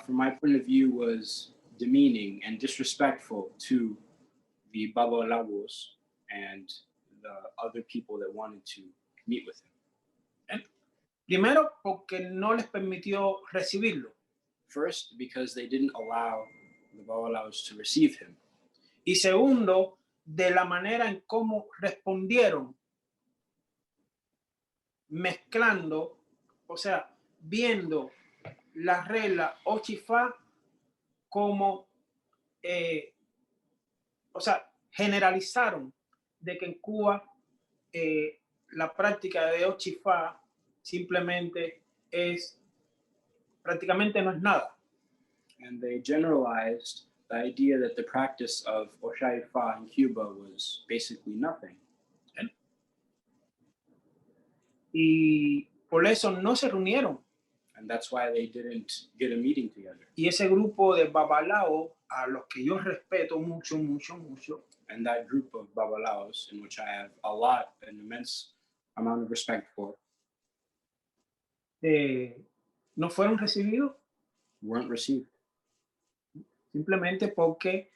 from my point of view, was demeaning and disrespectful to the Babalawos and the other people that wanted to meet with him. Primero, porque no les permitió recibirlo. First, because they didn't allow the Babalawos to receive him. Y segundo, de la manera en cómo respondieron, mezclando, o sea, viendo la regla Ochifa como, o sea, generalizaron de que en Cuba la práctica de Ochifa simplemente prácticamente no es nada. And they generalized the idea that the practice of Oshaifa in Cuba was basically nothing. Y por eso no se reunieron. And that's why they didn't get a meeting together. Y ese grupo de Babalawo, a los que yo respeto mucho, and that group of Babalaos, in which I have an immense amount of respect for, no fueron recibidos. Weren't received. Simplemente porque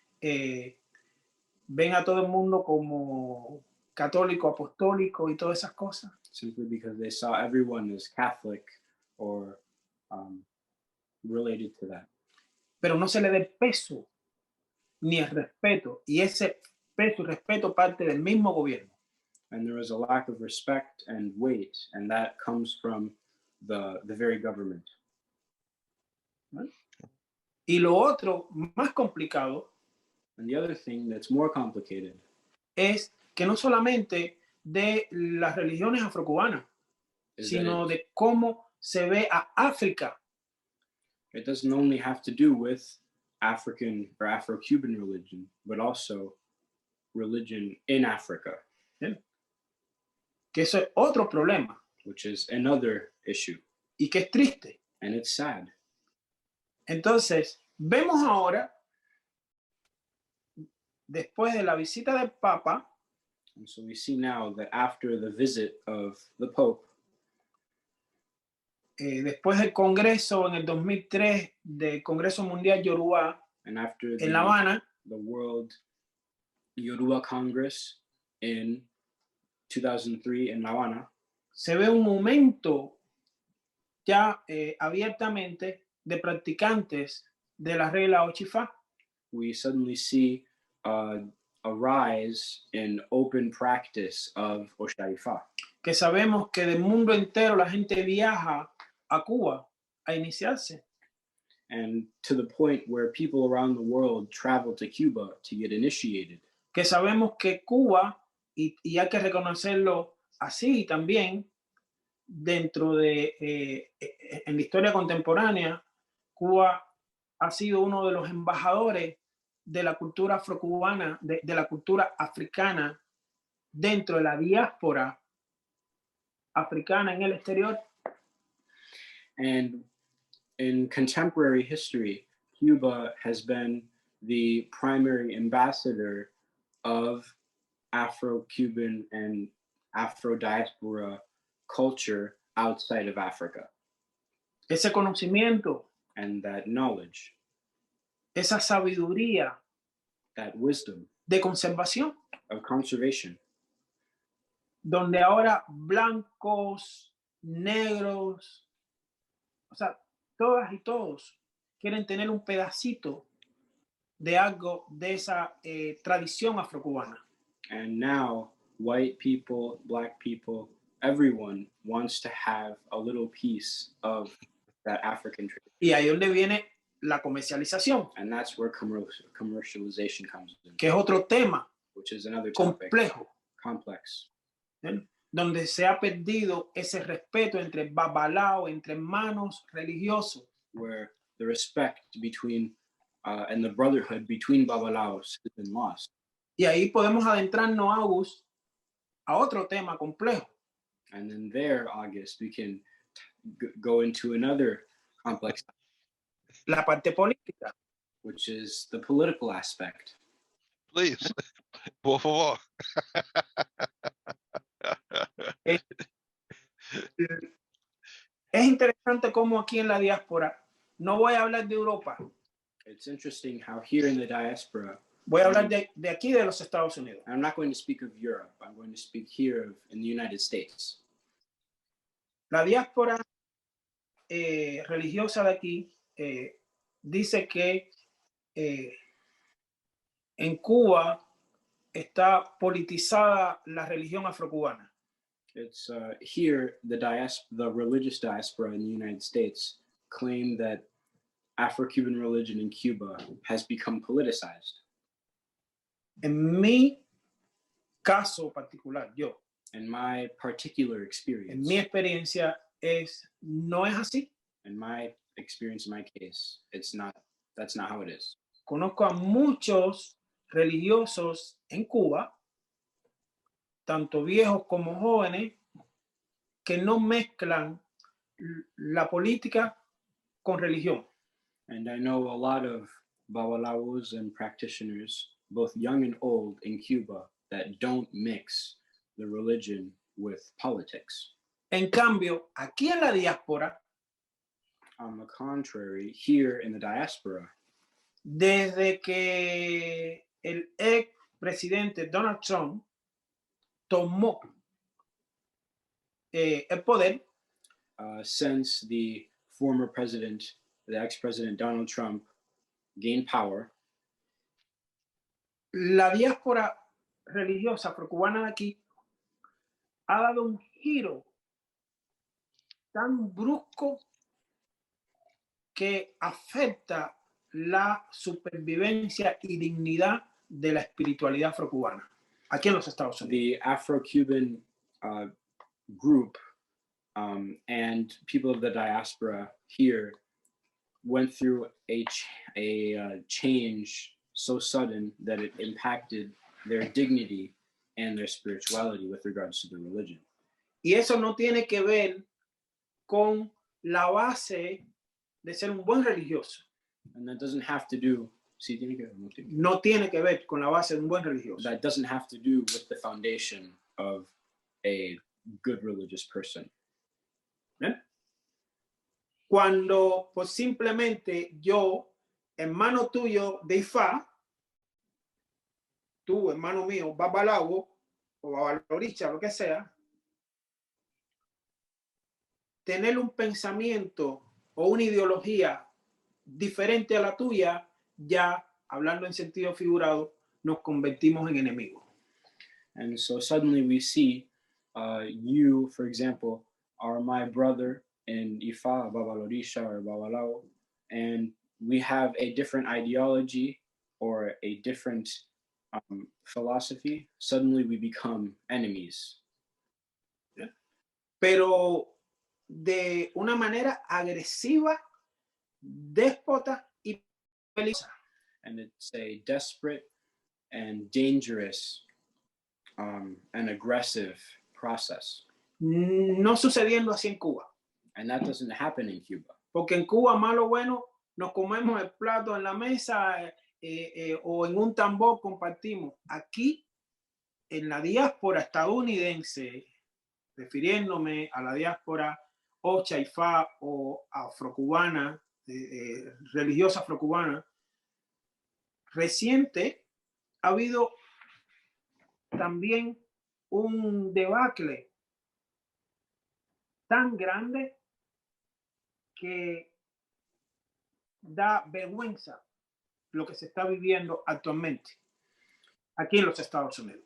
ven a todo el mundo como católico, apostólico y todas esas cosas. Simply because they saw everyone as Catholic or related to that. Pero no se le da el peso ni el respeto, y ese peso y respeto parte del mismo gobierno. And there was a lack of respect and weight, and that comes from the very government. Y lo otro más complicado, and the other thing that's more complicated, es que no solamente de las religiones afrocubanas, sino de cómo se ve a África. It doesn't only have to do with African or Afro-Cuban religion, but also religion in Africa. ¿Sí? Que eso es otro problema. Which is another issue. Y que es triste. And it's sad. Entonces, vemos ahora, después de la visita del Papa, and so we see now that after the visit of the Pope, después del Congreso en el 2003 del Congreso Mundial Yoruba and after en La Habana, the World Yoruba Congress in 2003 in La Habana, se ve un aumento ya abiertamente de practicantes de la regla Ochifa. We suddenly see a rise in open practice of Oshaifa. Que sabemos que del mundo entero la gente viaja a Cuba a iniciarse. And to the point where people around the world travel to Cuba to get initiated. Que sabemos que Cuba, y hay que reconocerlo así también, dentro de, en la historia contemporánea, Cuba ha sido uno de los embajadores de la cultura afrocubana, de la cultura africana, dentro de la diáspora africana en el exterior. And in contemporary history, Cuba has been the primary ambassador of Afro-Cuban and Afro-Diaspora culture outside of Africa. Ese conocimiento, and that knowledge, esa sabiduría, that wisdom, de conservación, of conservation, donde ahora blancos, negros, o sea, todas y todos quieren tener un pedacito de algo de esa tradición afrocubana. And now white people, black people, everyone wants to have a little piece of that African tradition. Y ahí es donde viene la comercialización, And that's where commercialization comes in, que es otro tema which is another topic, complejo, complex, ¿eh? Donde se ha perdido ese respeto entre babalao, entre hermanos religiosos. where the respect between and the brotherhood between Babalaos has been lost. Y ahí podemos adentrarnos, August, a otro tema complejo. And then there, August, we can go into another complex, La parte política. which is the political aspect. Please, por favor. Es interesante cómo aquí en la diáspora, no voy a hablar de Europa, It's interesting how here in the diaspora, voy a hablar de aquí de los Estados Unidos. I'm not going to speak of Europe, I'm going to speak here in the United States. La diáspora religiosa de aquí dice que en Cuba está politizada la religión afrocubana. It's here, the religious diaspora in the United States claim that Afro-Cuban religion in Cuba has become politicized. En mi caso particular, yo, In my particular en experience, mi experiencia no es así. in my experience, in my case, that's not how it is. Conozco a muchos religiosos en Cuba, tanto viejos como jóvenes, que no mezclan la política con religión. And I know a lot of babalawos and practitioners, both young and old in Cuba, that don't mix the religion with politics. En cambio, aquí en la diáspora, On the contrary, here in the diaspora, desde que el ex presidente Donald Trump tomó el poder, since the former president, the ex-president Donald Trump, gained power, la diáspora religiosa afrocubana de aquí ha dado un giro tan brusco que afecta la supervivencia y dignidad de la espiritualidad afrocubana aquí en los Estados Unidos. the Afro-Cuban group and people of the diaspora here went through a change so sudden that it impacted their dignity and their spirituality with regards to their religion. Y eso no tiene que ver con la base de ser un buen religioso. And that doesn't have to do, No tiene que ver con la base de un buen religioso. that doesn't have to do with the foundation of a good religious person. Cuando pues simplemente yo, hermano tuyo de Ifá, tú, hermano mío, Babalawo o Babaloricha, lo que sea, tener un pensamiento o una ideología diferente a la tuya, ya hablando en sentido figurado, nos convertimos en enemigos. And so suddenly we see you, for example, are my brother in Ifa, Babalorisha, or Babalao, and we have a different ideology or a different philosophy. Suddenly we become enemies. Pero de una manera agresiva, déspota y peligrosa. And it's a desperate and dangerous and aggressive process. No sucediendo así en Cuba. And that doesn't happen in Cuba. Porque en Cuba, malo o bueno, nos comemos el plato en la mesa o en un tambor compartimos. Aquí, en la diáspora estadounidense, refiriéndome a la diáspora Ocha, Ifá o afrocubana, religiosa afrocubana, reciente, ha habido también un debacle tan grande que da vergüenza lo que se está viviendo actualmente aquí en los Estados Unidos.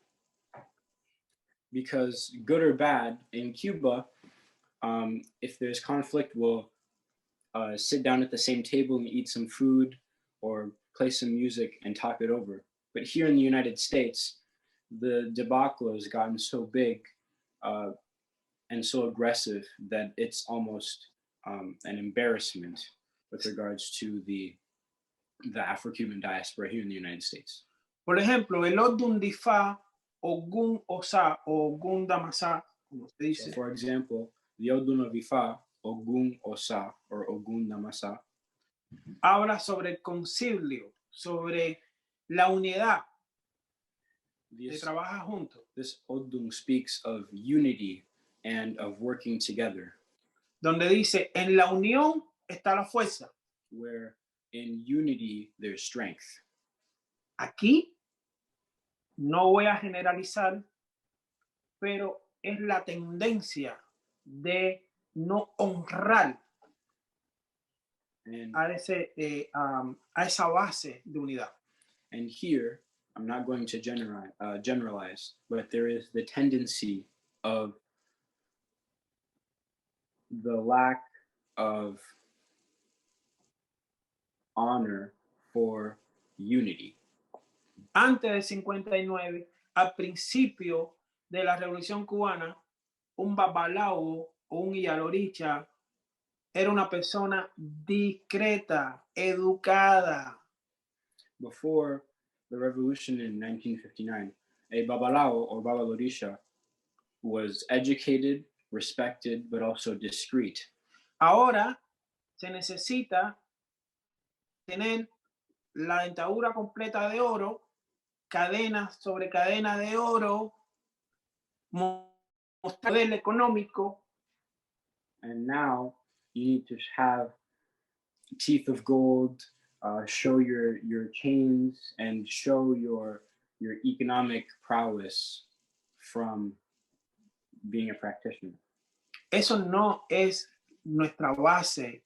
Because good or bad, in Cuba, if there's conflict, we'll sit down at the same table and eat some food or play some music and talk it over. But here in the United States, the debacle has gotten so big and so aggressive that it's almost an embarrassment with regards to the Afro-Cuban diaspora here in the United States. Por ejemplo, el Odun Difa, Ogun Osa, Ogun Damasa, como se dice. So for example, the Odun Vifa, Ogun Osa, or Ogun Namasa, habla sobre el concilio, sobre la unidad de trabajar juntos. This Odun speaks of unity and of working together. Donde dice, en la unión está la fuerza. Where in unity there's strength. Aquí no voy a generalizar, pero es la tendencia de no honrar a esa base de unidad. And here, I'm not going to generalize, but there is the tendency of the lack of honor for unity. Antes del 59, al principio de la Revolución Cubana, un babalawo o un iyaloricha era una persona discreta, educada. Before the revolution in 1959, a babalawo or babalorisha was educated, respected, but also discreet. Ahora se necesita tener la dentadura completa de oro, cadena sobre cadena de oro, mostrar el económico. And now you need to have teeth of gold, show your chains, and show your economic prowess from being a practitioner. Eso no es nuestra base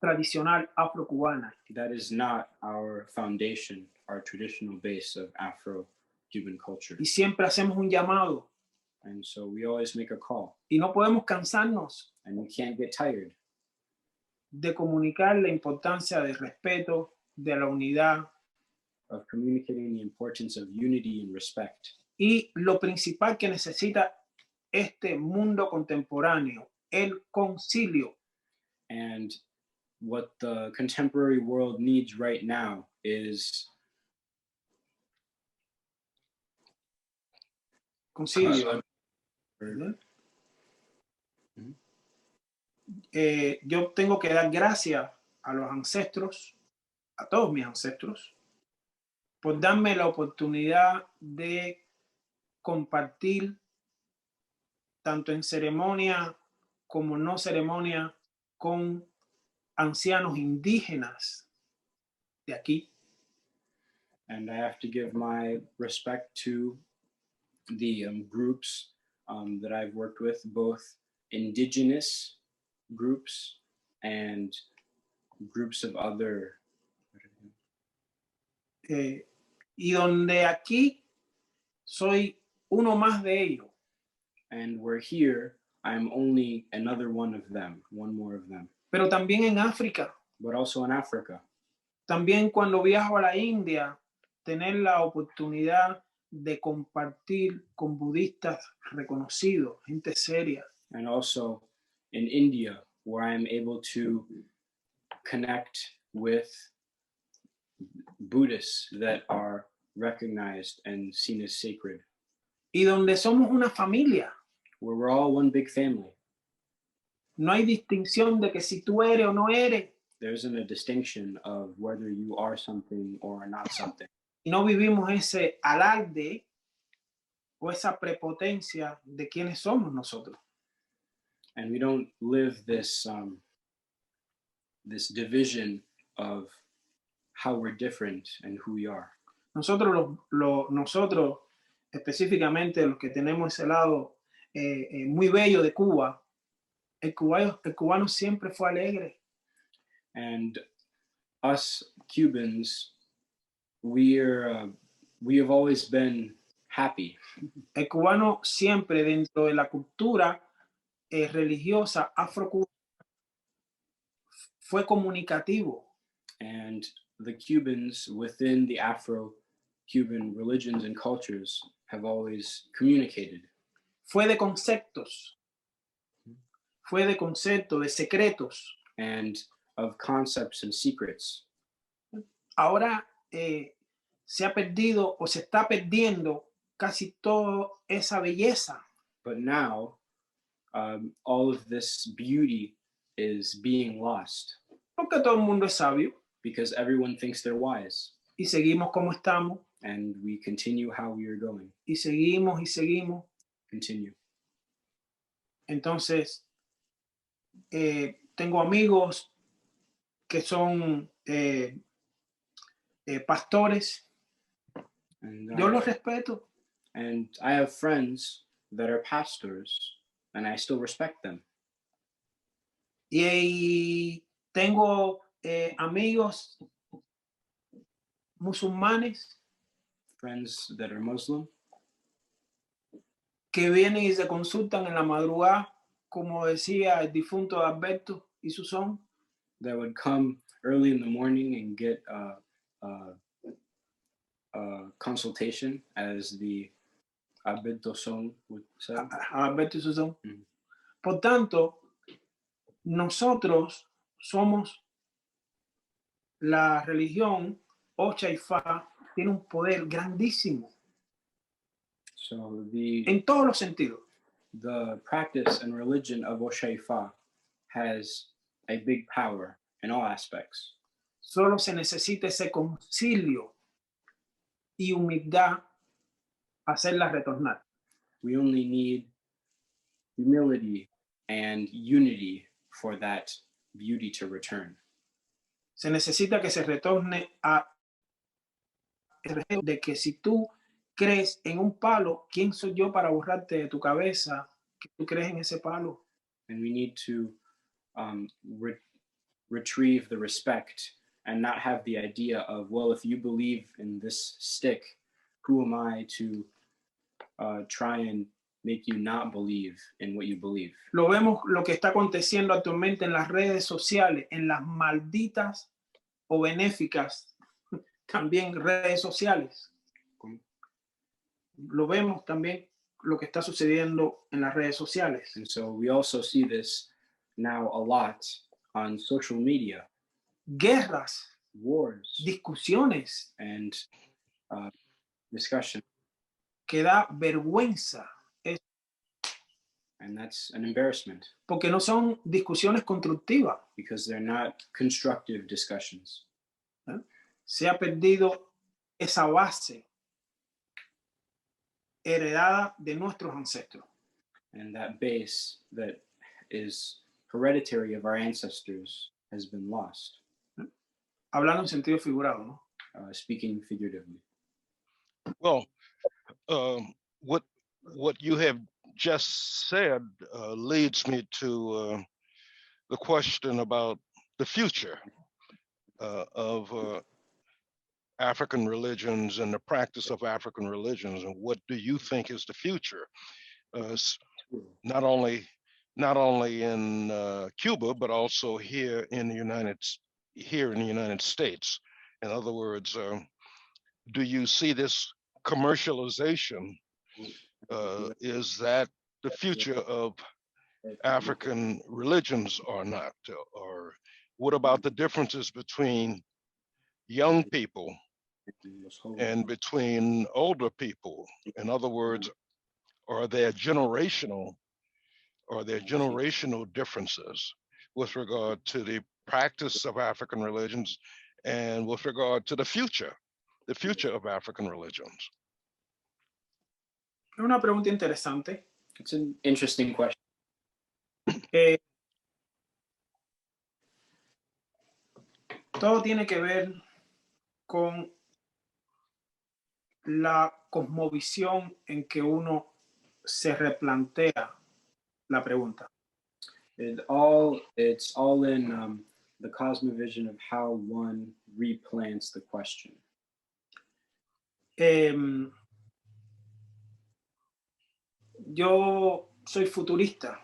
tradicional afro-cubana. That is not our foundation, our traditional base of Afro-Cuban culture. Y siempre hacemos un llamado. And so we always make a call. Y no podemos cansarnos. And we can't get tired. De comunicar la importancia del respeto, de la unidad. Of communicating the importance of unity and respect. Y lo principal que necesita este mundo contemporáneo, el concilio. And what the contemporary world needs right now is concilio. Yo tengo que dar gracias a los ancestros, a todos mis ancestros, por darme la oportunidad de compartir tanto en ceremonia como no ceremonia con ancianos indígenas de aquí. And I have to give my respect to the groups that I've worked with, both indigenous groups and groups of other. Y donde aquí soy uno más de ellos. And we're here, I'm only another one of them, one more of them. Pero también en África. But also in Africa. También cuando viajo a la India, tener la oportunidad de compartir con budistas reconocidos, gente seria. And also in India, where I'm able to connect with Buddhists that are recognized and seen as sacred. Y donde somos una familia. Where we're all one big family. No hay distinción de que si tú eres o no eres. There isn't a distinction of whether you are something or not something. Y no vivimos ese alarde o esa prepotencia de quiénes somos nosotros. And we don't live this this division of how we're different and who we are. Nosotros específicamente los que tenemos ese lado muy bello de Cuba, el cubano siempre fue alegre. And us Cubans, we have always been happy. El cubano siempre dentro de la cultura religiosa afro-cubana fue comunicativo. And the Cubans within the Afro-Cuban religions and cultures have always communicated. Fue de conceptos. Fue de conceptos, de secretos. And of concepts and secrets. Ahora se ha perdido o se está perdiendo casi toda esa belleza. But now, all of this beauty is being lost. Porque todo el mundo es sabio. Because everyone thinks they're wise. Y seguimos como estamos. And we continue how we are going. Y seguimos y seguimos. Continue. Entonces, tengo amigos que son pastores. And, Yo los respeto. And I have friends that are pastors, and I still respect them. Y tengo amigos musulmanes. Friends that are Muslim. Que vienen y se consultan en la madrugada, como decía el difunto Alberto y su son. That would come early in the morning and get consultation, as the Alberto son would say. Alberto y su son. Por tanto, nosotros somos la religión Ocha y Fa, tiene un poder grandísimo. So en todos los sentidos. The practice and religion of Oshaifa has a big power in all aspects. Solo se necesita ese concilio y humildad hacerla retornar. We only need humility and unity for that beauty to return. Se necesita que se retorne a de que si tú crees en un palo, ¿quién soy yo para borrarte de tu cabeza que tú crees en ese palo? And we need to retrieve the respect and not have the idea of, well, if you believe in this stick, who am I to try and make you not believe in what you believe? Lo vemos lo que está aconteciendo actualmente en las redes sociales, en las malditas o benéficas también redes sociales. Lo vemos también lo que está sucediendo en las redes sociales. And so we also see this now a lot on social media. Guerras, wars, discusiones, and discussion. Que da vergüenza. And that's an embarrassment. Porque no son discusiones constructivas. Because they're not constructive discussions. Se ha perdido esa base heredada de nuestros ancestros. And that base that is hereditary of our ancestors has been lost. Hablando en sentido figurado, ¿no? Speaking figuratively. Well, what you have just said leads me to the question about the future of African religions and the practice of African religions, and what do you think is the future? Not only in Cuba, but also here in the United States. In other words, do you see this commercialization? Is that the future of African religions or not? Or what about the differences between young people and between older people? In other words, are there generational differences with regard to the practice of African religions and with regard to the future of African religions? Es una pregunta interesante. It's an interesting question. Todo tiene que ver con la cosmovisión en que uno se replantea la pregunta. It's all in the cosmovision of how one replants the question. Yo soy futurista.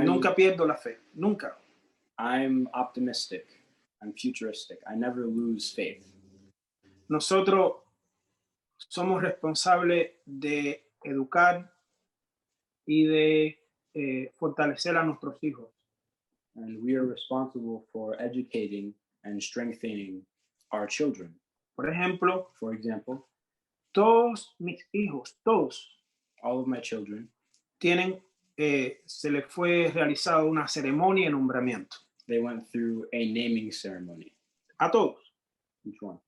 Nunca pierdo la fe. Nunca. I'm optimistic. I'm futuristic. I never lose faith. Nosotros somos responsables de educar y de fortalecer a nuestros hijos. And we are responsible for educating and strengthening our children. Por ejemplo, For example, todos mis hijos, todos, all of my children, tienen, se les fue realizada una ceremonia de nombramiento. they went through a naming ceremony, A todos. each one.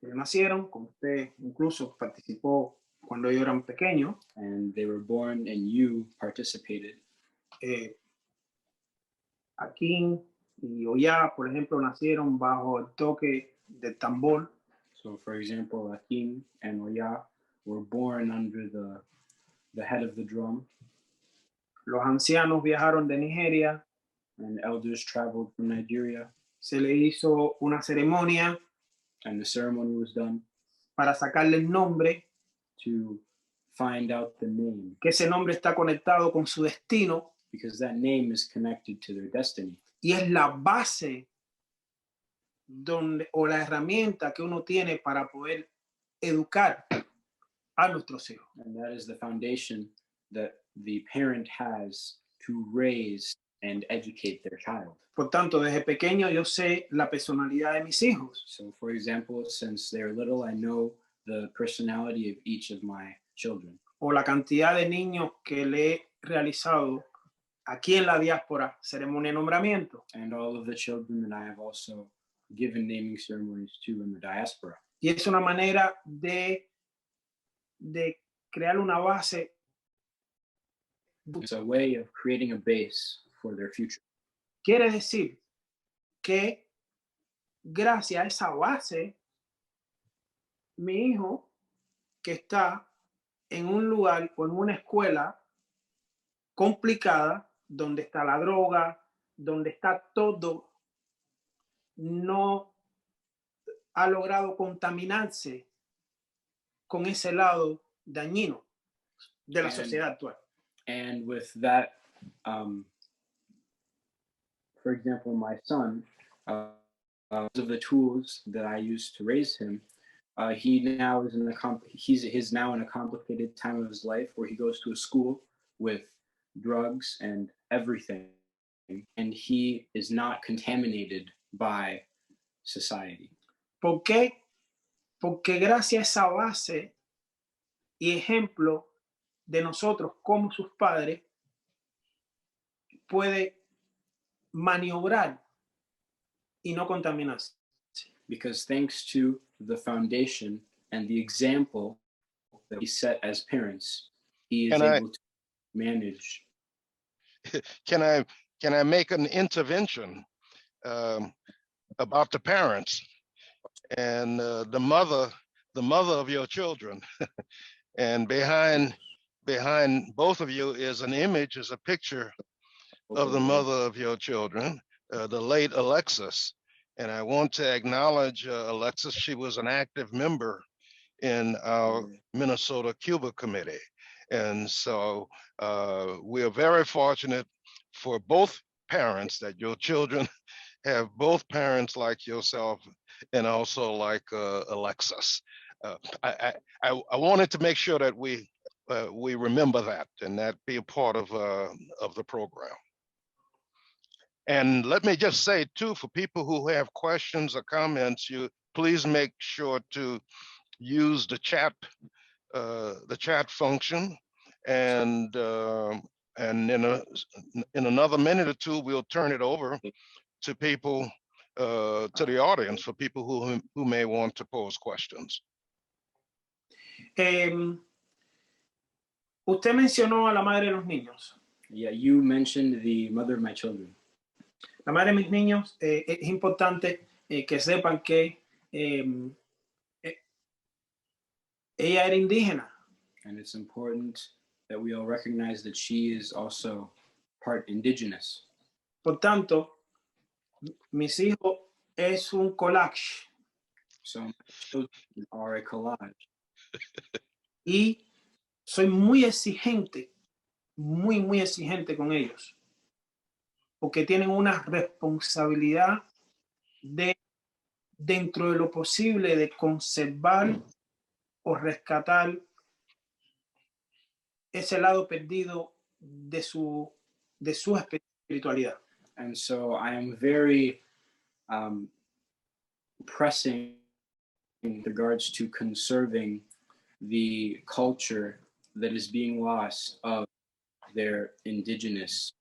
Ellos nacieron, como usted incluso participó cuando ellos eran pequeños. And they were born and you participated. Akin y Oya, por ejemplo, nacieron bajo el toque del tambor. So for example, Akin and Oya were born under the head of the drum. Los ancianos viajaron de Nigeria. And elders traveled from Nigeria. Se le hizo una ceremonia And the ceremony was done para sacarle el nombre, to find out the name, que ese nombre está conectado con su destino because that name is connected to their destiny. y es la base donde, o la herramienta que uno tiene para poder educar a nuestros hijos. And that is the foundation that the parent has to raise and educate their child. Por tanto, desde pequeño yo sé la personalidad de mis hijos. So for example, since they're little, I know the personality of each of my children, O la cantidad de niños que le he realizado aquí en la diáspora ceremonia de nombramiento. and all of the children that I have also given naming ceremonies to in the diaspora. Y es una manera de crear una base. It's a way of creating a base for their future. Quiere decir que gracias a esa base, mi hijo que está en un lugar o en una escuela complicada, donde está la droga, donde está todo, no ha logrado contaminarse con ese lado dañino de la sociedad actual. And with that, for example, my son, of the tools that I used to raise him, he now is he's now in a complicated time of his life where he goes to a school with drugs and everything, and he is not contaminated by society. ¿Por qué? Porque gracias a esa base y ejemplo de nosotros como sus padres, puede maniobrar y no contaminarse. Because thanks to the foundation and the example that we set as parents, he is able to manage. Can I make an intervention about the parents and the mother of your children? And behind both of you is an image, is a picture of the mother of your children, the late Alexis. And I want to acknowledge Alexis. She was an active member in our Minnesota Cuba Committee. And so we are very fortunate for both parents that your children have both parents like yourself and also like Alexis. I wanted to make sure that we remember that and that be a part of the program. And let me just say too, for people who have questions or comments, you please make sure to use the chat function, and in another minute or two, we'll turn it over to people, to the audience, for people who may want to pose questions. Usted mencionó a la madre de los niños. Yeah, you mentioned the mother of my children. La madre de mis niños, es importante que sepan que ella era indígena. And it's important that we all recognize that she is also part indigenous. Por tanto, mis hijos es un collage So my children are a collage. Y soy muy exigente, muy exigente con ellos, porque tienen una responsabilidad de, dentro de lo posible, de conservar o rescatar ese lado perdido de su espiritualidad. And so I am very pressing in regards to conserving the culture that is being lost of their indigenous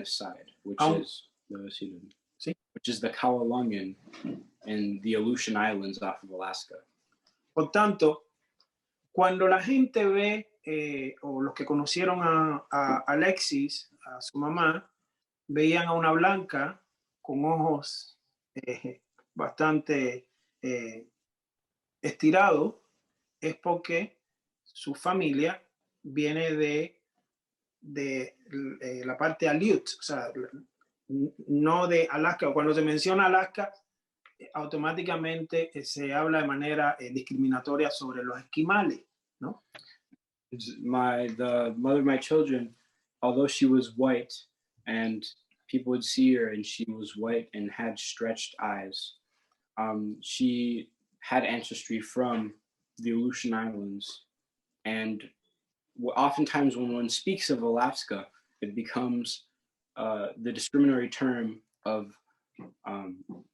side, which is the Kawalungan and the Aleutian Islands off of Alaska. Por tanto, cuando la gente ve, o los que conocieron a Alexis, a su mamá, veían a una blanca con ojos bastante estirados, es porque su familia viene de la parte Aleut, o sea, no de Alaska. Cuando se menciona Alaska, automáticamente se habla de manera discriminatoria sobre los esquimales, ¿no? The mother of my children, although she was white and people would see her and she was white and had stretched eyes, she had ancestry from the Aleutian Islands. And oftentimes when one speaks of Alaska, it becomes the discriminatory term of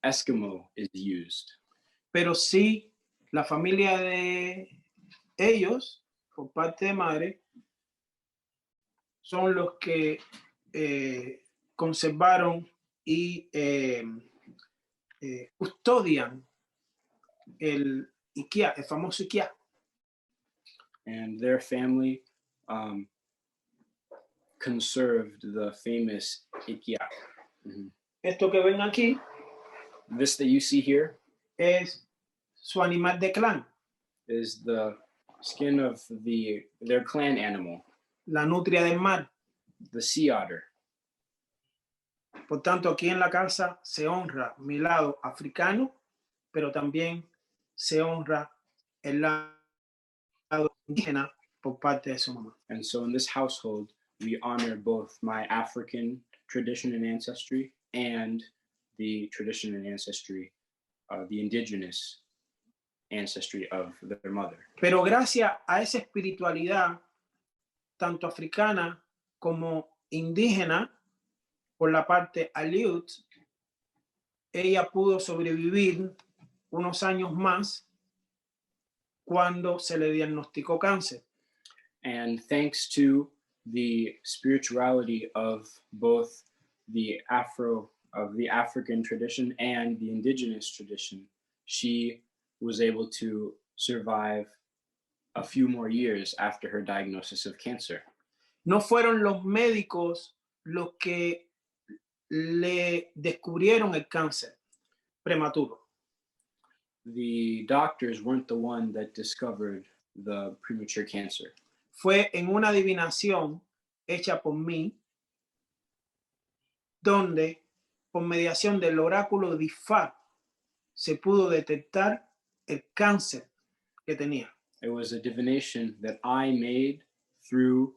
Eskimo is used. Pero sí, la familia de ellos, por parte de madre, son los que conservaron y custodian el Ikia, el famoso Ikia. And their family conserved the famous Ikia. Mm-hmm. Esto que ven aquí, this that you see here, es su animal de clan. Is the skin of their clan animal. La nutria del mar. The sea otter. Por tanto, aquí en la casa se honra mi lado africano, pero también se honra el lado indígena por parte de su mamá. And so in this household, we honor both my African tradition and ancestry and the tradition and ancestry, the indigenous ancestry of their mother. Pero gracias a esa espiritualidad, tanto africana como indígena, por la parte Aleut, ella pudo sobrevivir unos años más cuando se le diagnosticó cáncer. And thanks to the spirituality of both the African tradition and the indigenous tradition, she was able to survive a few more years after her diagnosis of cancer. No fueron los médicos los que le descubrieron el cáncer prematuro. The doctors weren't the one that discovered the premature cancer. Fue en una adivinación hecha por mí, donde por mediación del oráculo de Ifá se pudo detectar el cáncer que tenía. It was a divination that I made through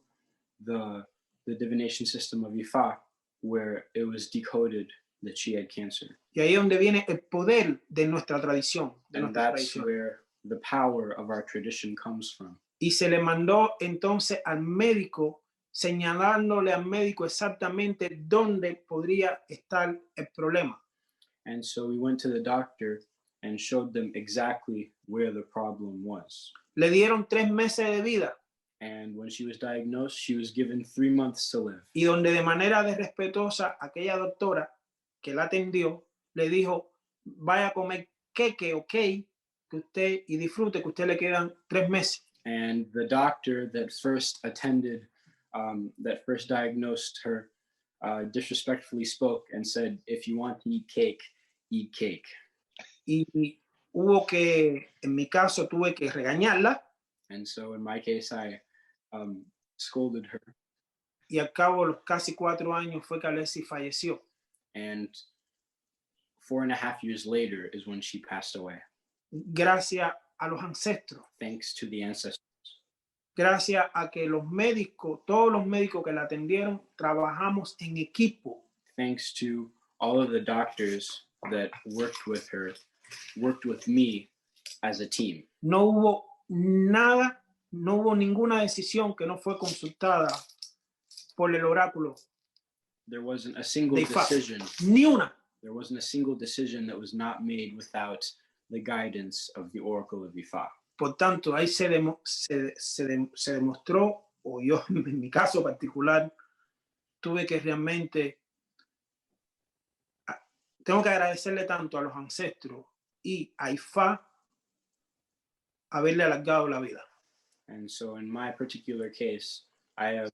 the divination system of Ifá, where it was decoded that she had cancer. Y ahí es donde viene el poder de nuestra tradición. And that's where the power of our tradition comes from. Y se le mandó entonces al médico, señalándole al médico exactamente dónde podría estar el problema. And so we went to the doctor and showed them exactly where the problem was. Le dieron 3 meses de vida. And when she was diagnosed, she was given 3 months to live. Y donde de manera respetuosa aquella doctora que la atendió le dijo, vaya a comer queque, ok, que usted y disfrute, que usted le quedan 3 meses. And the doctor that first attended, that first diagnosed her, disrespectfully spoke and said, if you want to eat cake, eat cake. Y hubo que, en mi caso, tuve que regañarla. And so in my case, I scolded her. Y al cabo de los casi 4 años fue que Alexis falleció. And 4.5 years later is when she passed away. gracias a los ancestros, thanks to the ancestors, gracias a que los médicos, todos los médicos que la atendieron, trabajamos en equipo. thanks to all of the doctors that worked with her, worked with me as a team. No hubo nada, no hubo ninguna decisión que no fue consultada por el oráculo. There wasn't a single de Ifa. decision. Ni una. There wasn't a single decision that was not made without the guidance of the Oracle of Ifa. Por tanto, ahí se demostró, o yo en mi caso particular, tuve que realmente, tengo que agradecerle tanto a los ancestros y a Ifa haberle alargado la vida. And so in my particular case, I have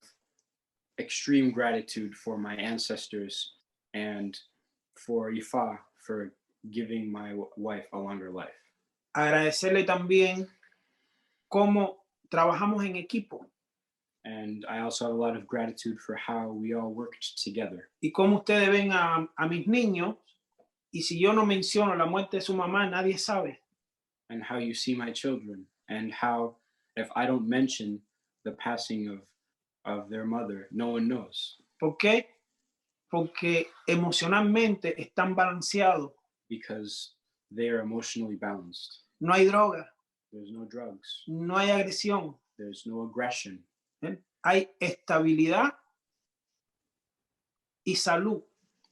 extreme gratitude for my ancestors and for Ifa for giving my wife a longer life. Agradecerle también cómo trabajamos en equipo. And I also have a lot of gratitude for how we all worked together. Y cómo ustedes ven a mis niños, y si yo no menciono la muerte de su mamá, nadie sabe. And how you see my children, and how if I don't mention the passing of their mother, no one knows. ¿Por qué? Porque emocionalmente están balanceados. Because they are emotionally balanced. No hay droga. There's no drugs. No hay agresión. There's no aggression. Hay estabilidad y salud.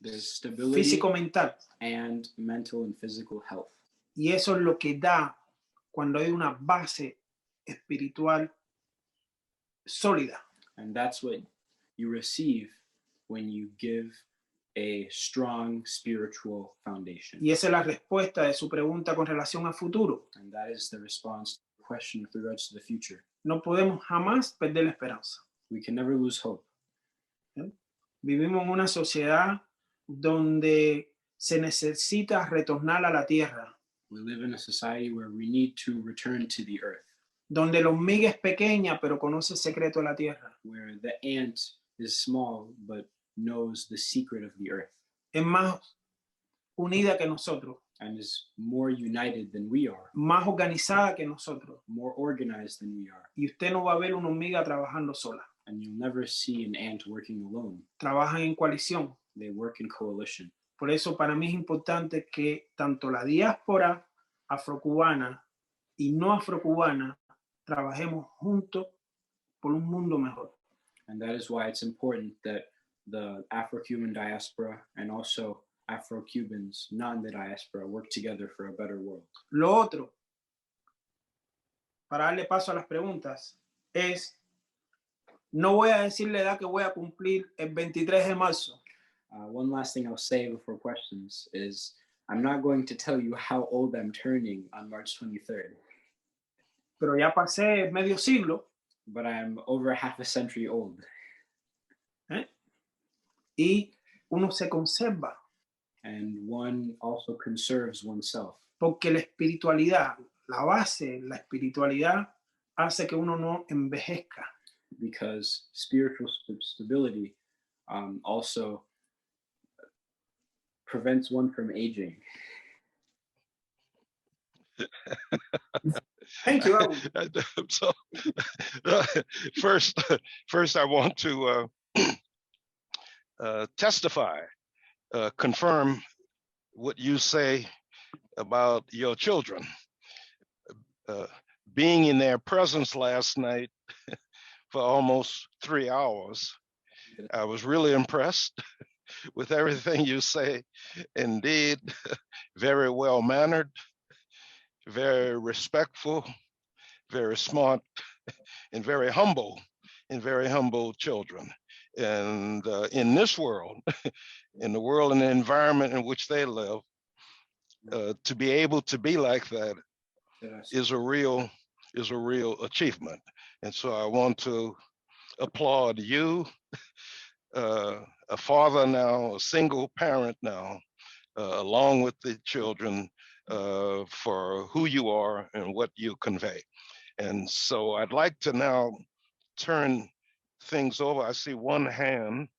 There's stability físico-mental. And mental and physical health. Y eso es lo que da cuando hay una base espiritual sólida. And that's what you receive when you give a strong spiritual foundation. Y esa es la respuesta de su pregunta con relación al futuro. And that is the response to the question with regards to the future. No podemos jamás perder la esperanza. We can never lose hope. Vivimos en una sociedad donde se necesita retornar a la tierra. We live in a society where we need to return to the earth. Donde la hormiga es pequeña pero conoce el secreto de la tierra. Where the ant is small but knows the secret of the earth. Es más unida que nosotros. And is more united than we are. Más organizada que nosotros. More organized than we are. Y usted no va a ver una hormiga trabajando sola. And you'll never see an ant working alone. Trabajan en coalición. They work in coalition. Por eso para mí es importante que tanto la diáspora afrocubana y no afrocubana trabajemos juntos por un mundo mejor. And that is why it's important that the Afro-Cuban diaspora and also Afro-Cubans, not in the diaspora, work together for a better world. Lo otro, para darle paso a las preguntas, es, no voy a decir la edad que voy a cumplir el 23 de marzo. One last thing I'll say before questions is, I'm not going to tell you how old I'm turning on March 23rd. Pero ya pasé medio siglo. But I'm over half a century old. Y uno se conserva. And one also conserves oneself. Porque la espiritualidad, la base, la espiritualidad hace que uno no envejezca. Because spiritual stability also prevents one from aging. Thank you. So, first, I want to testify, confirm what you say about your children. Being in their presence last night for almost 3 hours, I was really impressed with everything you say. Indeed, very well mannered, very respectful, very smart, and very humble children. And in this world, in the world and the environment in which they live, to be able to be like that is a real achievement. And so I want to applaud you, a father now, a single parent now, along with the children, for who you are and what you convey. And so I'd like to now turn things over. I see one hand.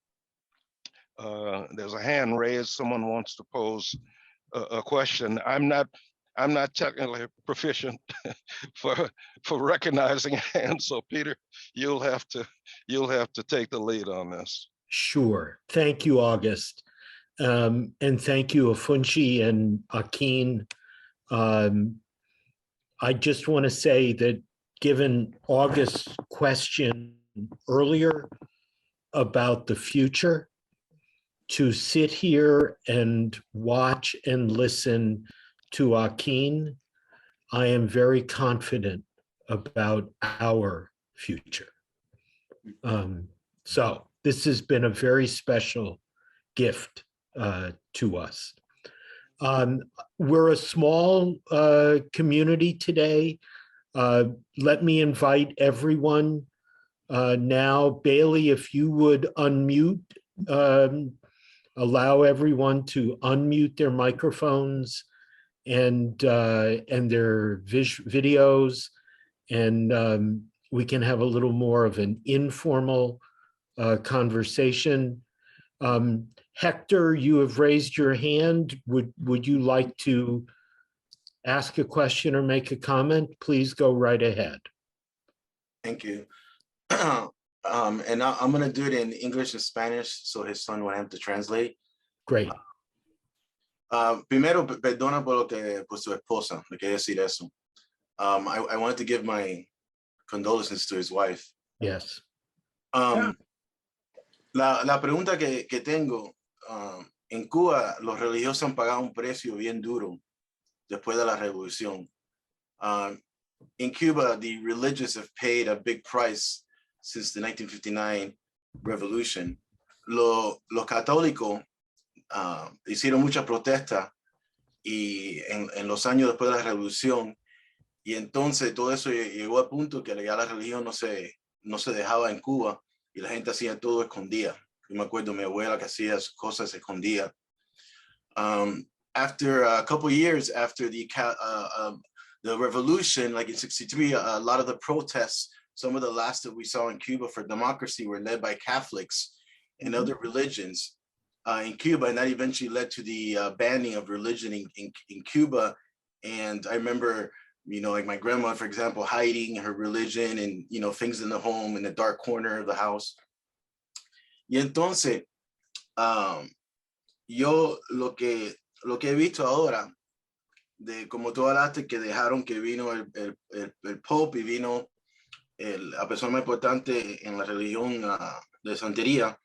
There's a hand raised. Someone wants to pose a question. I'm I'm not technically proficient for recognizing hands. So Peter, you'll have to take the lead on this. Sure. Thank you, August. And thank you, Ofunshi and Akin. I just want to say that given August's question earlier about the future, to sit here and watch and listen to Akin, I am very confident about our future. So this has been a very special gift to us. We're a small community today. Let me invite everyone now. Bailey, if you would unmute, allow everyone to unmute their microphones and their videos, and we can have a little more of an informal conversation. Hector, you have raised your hand. Would you like to ask a question or make a comment? Please go right ahead. Thank you. And I'm going to do it in English and Spanish, so his son won't have to translate. Great. Primero, perdona por su esposa, le quería decir eso. I wanted to give my condolences to his wife. Yes. La pregunta que tengo, en Cuba, los religiosos han pagado un precio bien duro después de la revolución. In Cuba, the religious have paid a big price since the 1959 revolution. Los católicos hicieron mucha protesta y en los años después de la revolución, y entonces todo eso llegó al punto que ya la religión no se dejaba en Cuba y la gente hacía todo escondida. Yo me acuerdo de mi abuela que hacía cosas escondidas. After a couple years after the revolution, like in '63, a lot of the protests, some of the last that we saw in Cuba for democracy were led by Catholics and other religions in Cuba, and that eventually led to the banning of religion in Cuba. And I remember, like my grandma, for example, hiding her religion and, things in the home in the dark corner of the house. Y entonces, yo lo que he visto ahora, de como tú hablaste, que dejaron que vino el Pope y vino la persona más importante en la religión de Santeria.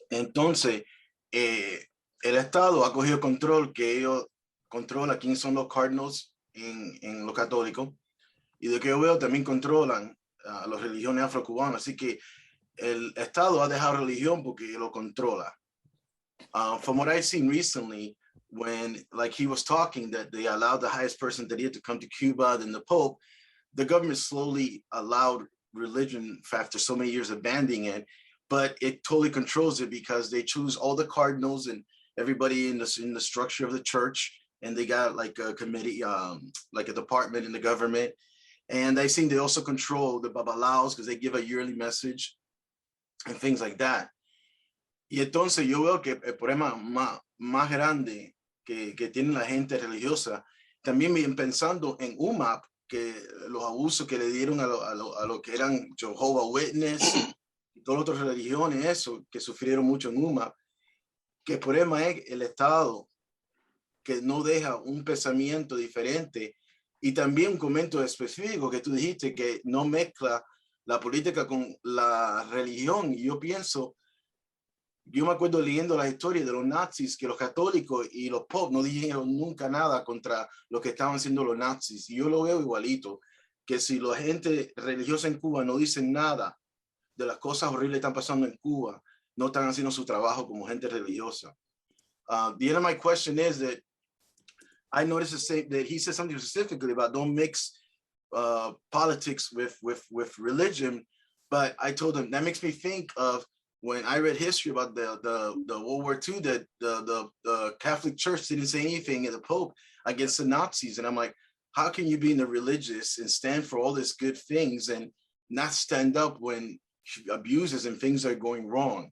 Entonces, el Estado ha cogido control, que ellos controlan quién son los cardinals en los católicos, y de que yo veo también controlan las religiones afro-cubanas. Así que el Estado ha dejado religión porque lo controla. From what I've seen recently, when he was talking that they allowed the highest person to come to Cuba, then the Pope, the government slowly allowed religion after so many years of banning it, but it totally controls it because they choose all the cardinals and everybody in the structure of the church, and they got like a committee, like a department in the government. And I think they also control the Babalawos because they give a yearly message and things like that. Y entonces yo veo que el problema más grande que tiene la gente religiosa, también pensando en UMAP, que los abusos que le dieron a lo que eran Jehovah's Witness y todas las otras religiones, eso, que sufrieron mucho en UMAP, que el problema es el Estado, que no deja un pensamiento diferente, y también un comentario específico que tú dijiste, que no mezcla la política con la religión. Y yo me acuerdo leyendo la historia de los nazis, que los católicos y los pop no dijeron nunca nada contra lo que estaban haciendo los nazis. Y yo lo veo igualito, que si la gente religiosa en Cuba no dice nada de las cosas horribles que están pasando en Cuba, no están haciendo su trabajo como gente religiosa. The end of my question is that I noticed that he said something specifically about don't mix politics with religion, but I told him that makes me think of when I read history about the World War II, that the Catholic Church didn't say anything in the Pope against the Nazis. And I'm like, how can you be in the religious and stand for all these good things and not stand up when abuses and things are going wrong?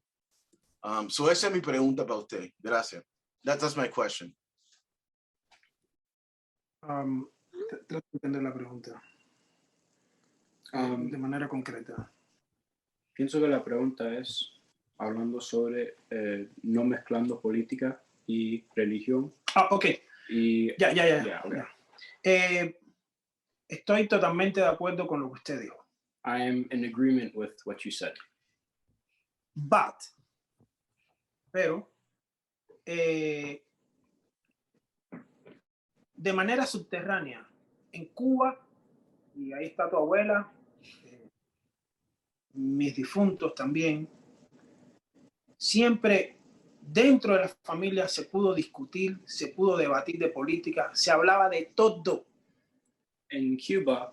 So esa es mi pregunta para usted. Gracias. That's my question. Trato de entender la pregunta de manera concreta. Pienso que la pregunta es hablando sobre no mezclando política y religión. Ok. Y, Ya. okay. Estoy totalmente de acuerdo con lo que usted dijo. I am in agreement with what you said. Pero de manera subterránea, en Cuba, y ahí está tu abuela, mis difuntos también, siempre dentro de la familia se pudo discutir, se pudo debatir de política, se hablaba de todo. In Cuba,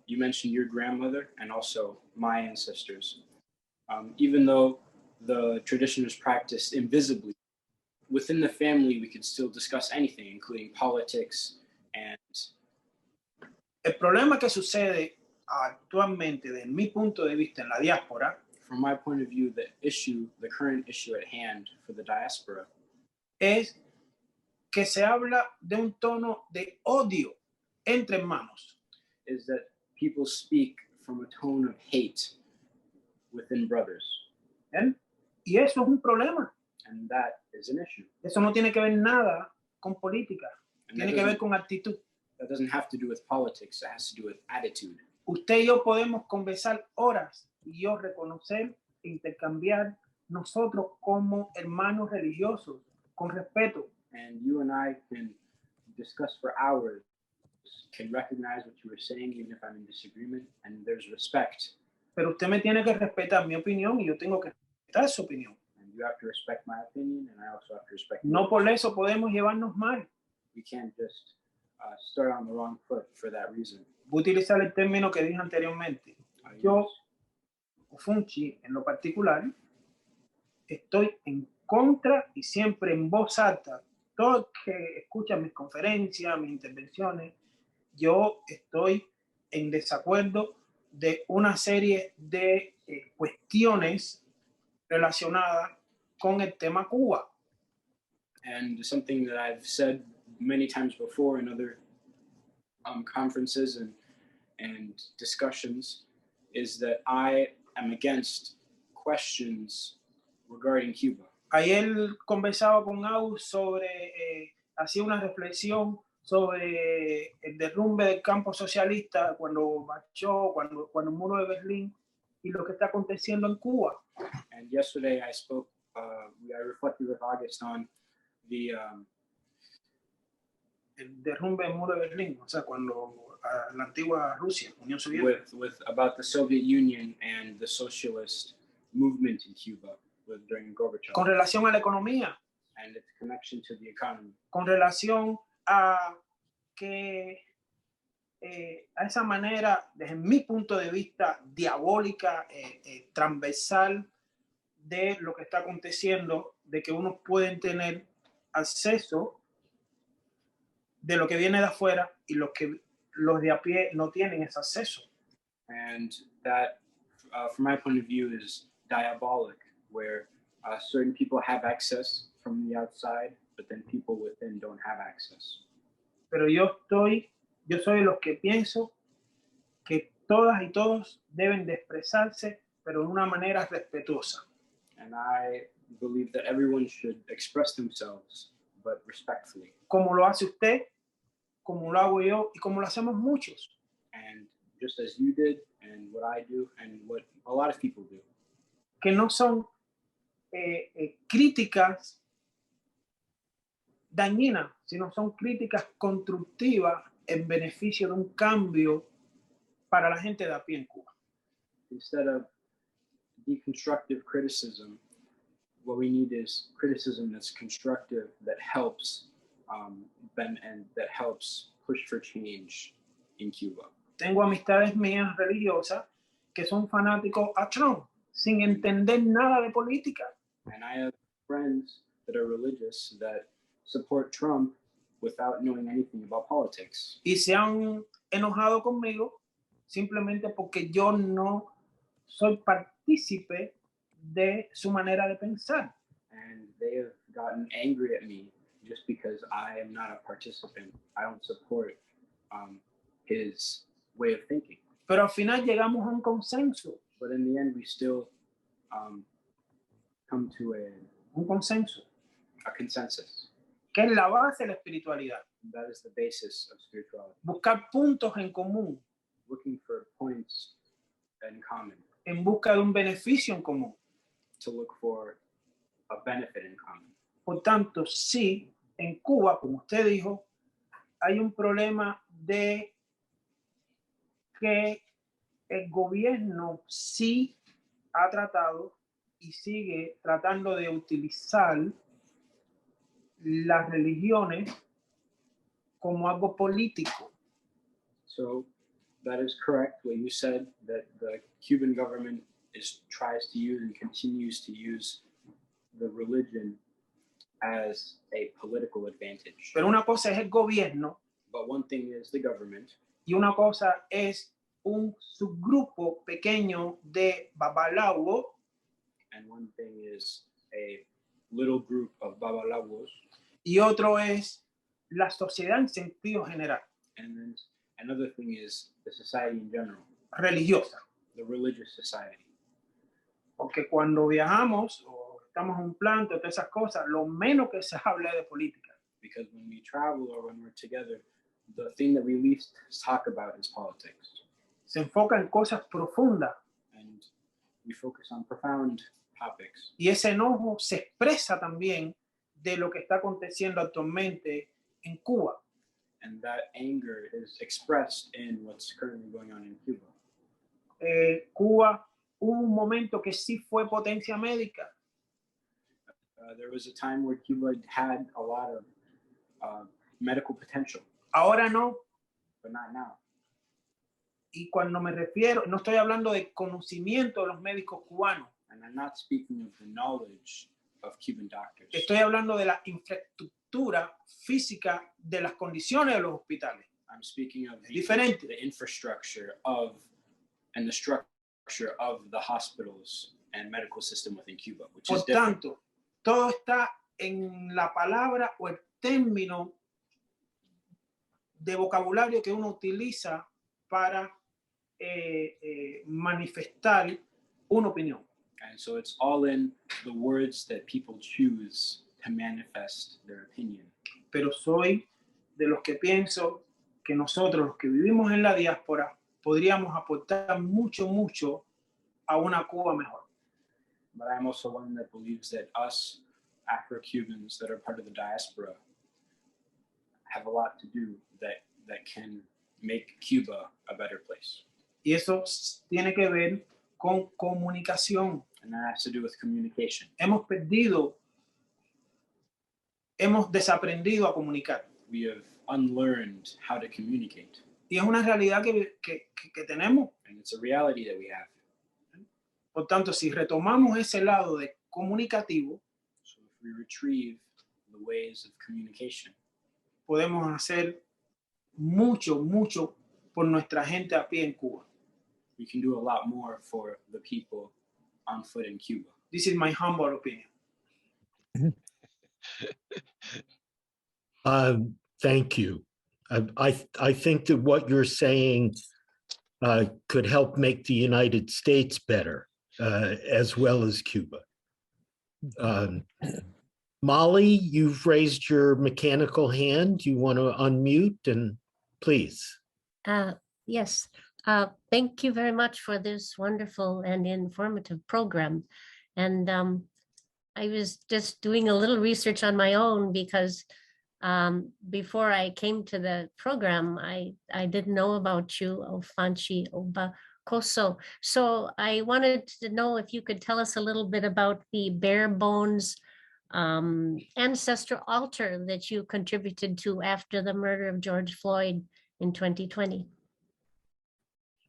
you mentioned your grandmother and also my ancestors. Even though the tradition was practiced invisibly, within the family we could still discuss anything, including politics and... El problema que sucede actualmente, desde mi punto de vista en la diáspora, from my point of view, the current issue at hand for the diaspora, es que se habla de un tono de odio entre hermanos. Is that people speak from a tone of hate within brothers. ¿Eh? Y eso es un problema. And that is an issue. Eso no tiene que ver nada con política. Tiene que ver con actitud. That doesn't have to do with politics. It has to do with attitude. Usted y yo podemos conversar horas y yo reconocer e intercambiar nosotros como hermanos religiosos con respeto. And you and I can discuss for hours, can recognize what you were saying even if I'm in disagreement, and there's respect. Pero usted me tiene que respetar mi opinión y yo tengo que respetar su opinión. And you have to respect my opinion and I also have to respect No yours. por eso podemos llevarnos mal. We can't just start on the wrong foot for that reason. Voy a utilizar el término que dije anteriormente. Yo, Ofunshi, en lo particular, estoy en contra y siempre en voz alta. Todos que escuchan mis conferencias, mis intervenciones, yo estoy en desacuerdo de una serie de cuestiones relacionadas con el tema Cuba. And something that I've said many times before in other conferences and discussions is that I am against questions regarding Cuba. Ayer conversaba con August sobre, hacía una reflexión sobre el derrumbe del campo socialista cuando marchó, cuando el muro de Berlín y lo que está aconteciendo en Cuba. And yesterday I spoke, I reflected with August on the el derrumbe del muro de Berlín, o sea, cuando la antigua Rusia, Unión Soviética. with about the Soviet Union and the socialist movement in Cuba during Gorbachev. Con relación a la economía. And its connection to the economy. Con relación a que a esa manera, desde mi punto de vista, diabólica, transversal de lo que está aconteciendo, de que unos pueden tener acceso de lo que viene de afuera y los de a pie no tienen ese acceso. And that, from my point of view, is diabolic, where certain people have access from the outside, but then people within don't have access. Pero yo soy de los que pienso que todas y todos deben de expresarse, pero de una manera respetuosa. And I believe that everyone should express themselves, but respectfully. Como lo hace usted, como lo hago yo y como lo hacemos muchos. And just as you did, and what I do, and what a lot of people do. Que no son críticas dañinas, sino son críticas constructivas en beneficio de un cambio para la gente de a pie en Cuba. Instead of deconstructive criticism, what we need is criticism that's constructive, that helps, and that helps push for change in Cuba. Tengo amistades mías religiosas que son fanáticos a Trump, sin entender nada de política. And I have friends that are religious that support Trump without knowing anything about politics. Y se han enojado conmigo simplemente porque yo no soy partícipe de su manera de pensar. And they have gotten angry at me just because I am not a participant, I don't support his way of thinking. Pero al final llegamos a un consenso. But in the end, we still come to Un consenso, a consensus. que es la base de la espiritualidad. That is the basis of spirituality. Buscar puntos en común, Looking for points in common, en busca de un beneficio en común. to look for a benefit in common. Por tanto, sí, en Cuba, como usted dijo, hay un problema de que el gobierno sí ha tratado y sigue tratando de utilizar las religiones como algo político. So that is correct what you said, that the Cuban government tries to use and continues to use the religion as a political advantage. Pero una cosa es el gobierno But one thing is the government, y una cosa es un subgrupo pequeño de Babalawo and one thing is a little group of Babalawos, y otro es la sociedad en sentido general, and then another thing is the society in general, religiosa. the religious society. Porque cuando viajamos o estamos en un plan, todas esas cosas, lo menos que se habla es de política. Because when we travel or when we're together, the thing that we least talk about is politics. Se enfoca en cosas profundas And we focus on profound topics. y ese enojo se expresa también de lo que está aconteciendo actualmente en Cuba. And that anger is expressed in what's currently going on in Cuba. Cuba hubo un momento que sí fue potencia médica, There was a time where Cuba had a lot of medical potential, ahora no. but not now. Y cuando me refiero, no estoy hablando de conocimiento de los médicos cubanos, And I'm not speaking of the knowledge of Cuban doctors. estoy hablando de la infraestructura física de las condiciones de los hospitales. I'm speaking of Diferente. the infrastructure of and the structure of the hospitals and medical system within Cuba, which is Por different. tanto, todo está en la palabra o el término de vocabulario que uno utiliza para manifestar una opinión. And so it's all in the words that people choose to manifest their opinion. Pero soy de los que pienso que nosotros, los que vivimos en la diáspora, podríamos aportar mucho, mucho a una Cuba mejor. But I'm also one that believes that us Afro-Cubans that are part of the diaspora have a lot to do that can make Cuba a better place. Y eso tiene que ver con comunicación. And that has to do with communication. Hemos desaprendido a comunicar. We have unlearned how to communicate. Y es una realidad que tenemos. And it's a reality that we have. Por tanto, si retomamos ese lado de comunicativo, So if we retrieve the ways of communication, podemos hacer mucho, mucho por nuestra gente a pie en Cuba. we can do a lot more for the people on foot in Cuba. This is my humble opinion. Thank you. I think that what you're saying could help make the United States better, as well as Cuba. Molly, you've raised your mechanical hand. You want to unmute, and please. Yes. Thank you very much for this wonderful and informative program. And I was just doing a little research on my own because before I came to the program, I didn't know about you, Ofunshi Oba Koso. So I wanted to know if you could tell us a little bit about the bare bones ancestral altar that you contributed to after the murder of George Floyd in 2020.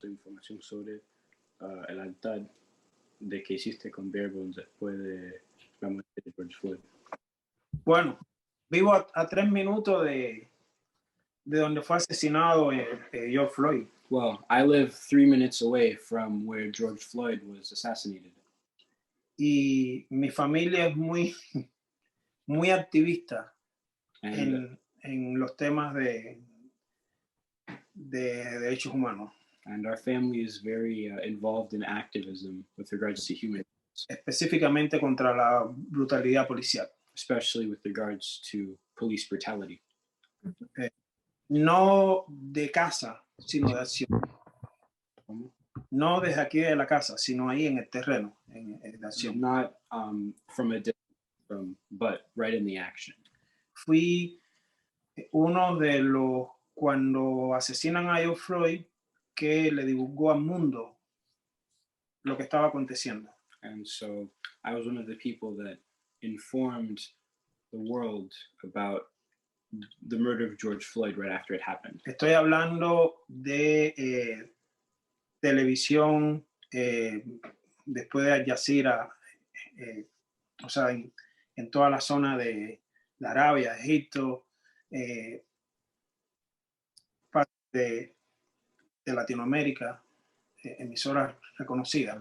Información sobre el altar de que hiciste con bare bones después de la muerte de George Floyd. Bueno, vivo a 3 minutos de donde fue asesinado George Floyd. Well, I live 3 minutes away from where George Floyd was assassinated. Y mi familia es muy activista en los temas de derechos humanos. And our family is very involved in activism with regards to human rights, específicamente contra la brutalidad policial. especially with regards to police brutality. No de casa, sino de acción. No desde aquí de la casa, sino ahí en el terreno, en la acción. Not from a distance, but right in the action. Fui uno de los, cuando asesinan a George Floyd, que le divulgó al mundo lo que estaba aconteciendo. And so I was one of the people that informed the world about the murder of George Floyd right after it happened. Estoy hablando de televisión después de Al Jazeera, o sea, en toda la zona de Arabia, Egipto, parte de Latinoamérica, emisoras reconocidas,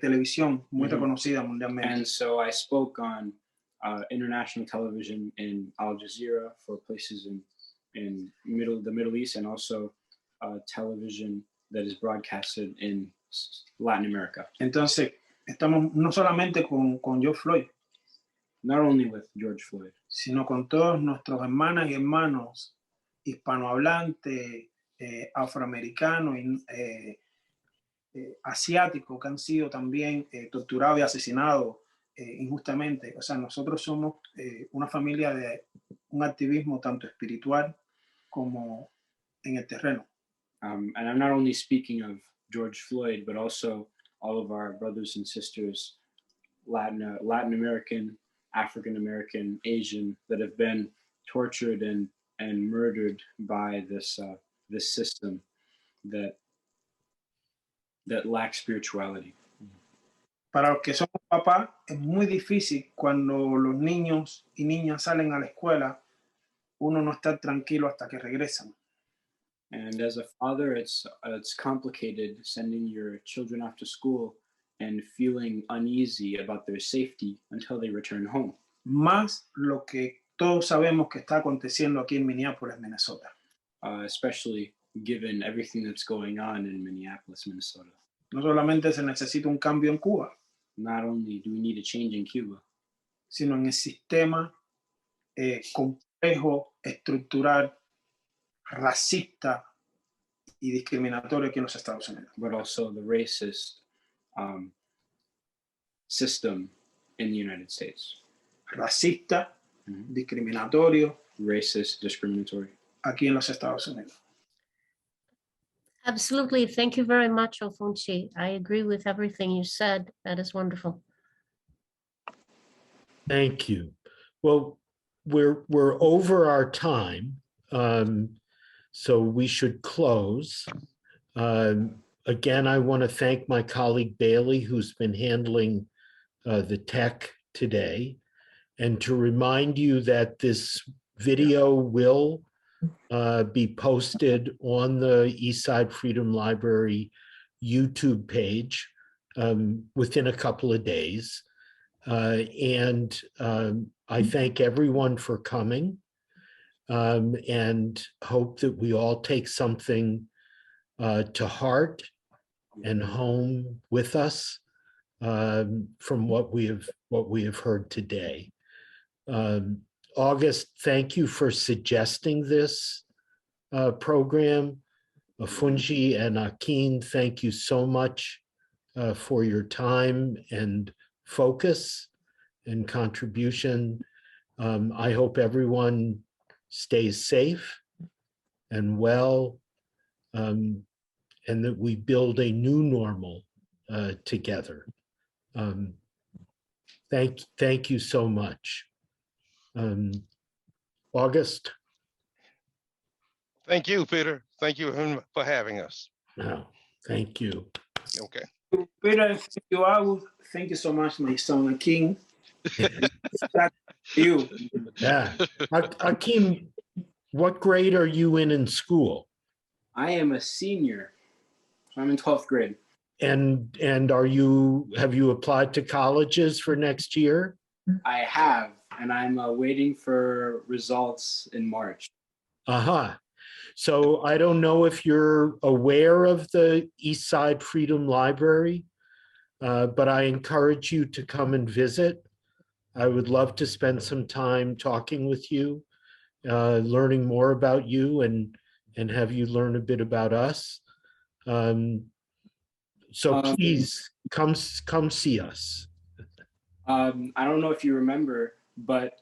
televisión muy reconocida mundialmente. And so I spoke on international television in Al Jazeera for places in the Middle East, and also television that is broadcasted in Latin America. Entonces, estamos no solamente con George Floyd, not only with George Floyd, sino con todos nuestros hermanas y hermanos hispanohablantes, afroamericanos y asiáticos que han sido también torturados y asesinados injustamente. O sea, nosotros somos una familia de un activismo tanto espiritual como en el terreno. And I'm not only speaking of George Floyd, but also all of our brothers and sisters, Latin American, African American, Asian, that have been tortured and murdered by this system that lacks spirituality. Para los que somos papás, es muy difícil cuando los niños y niñas salen a la escuela, uno no está tranquilo hasta que regresan. And as a father, it's complicated sending your children off to school and feeling uneasy about their safety until they return home. Más lo que todos sabemos que está aconteciendo aquí en Minneapolis, Minnesota. Especially given everything that's going on in Minneapolis, Minnesota. No solamente se necesita un cambio en Cuba, not only do we need a change in Cuba, sino en el sistema complejo, estructural, racista y discriminatorio aquí en los Estados Unidos. But also the racist system in the United States. Racista, discriminatorio, racist, discriminatory. Aquí en los Estados Unidos. Absolutely. Thank you very much, Ofunshi. I agree with everything you said. That is wonderful. Thank you. Well, we're over our time, so we should close. Again, I want to thank my colleague Bailey, who's been handling the tech today, and to remind you that this video will be posted on the Eastside Freedom Library YouTube page within a couple of days. And I thank everyone for coming and hope that we all take something to heart and home with us from what we have heard today. August, thank you for suggesting this program. Ofunshi and Akin, thank you so much for your time and focus and contribution. I hope everyone stays safe and well, and that we build a new normal together. Thank you so much. August? Thank you, Peter. Thank you for having us. No, thank you. Okay. Peter, thank you, August. Thank you so much, my son, King. You. Yeah. Akim, what grade are you in school? I am a senior. So I'm in 12th grade. And have you applied to colleges for next year? I have, and I'm waiting for results in March. So I don't know if you're aware of the East Side Freedom Library, but I encourage you to come and visit. I would love to spend some time talking with you, learning more about you, and have you learn a bit about us. So please come see us. I don't know if you remember, but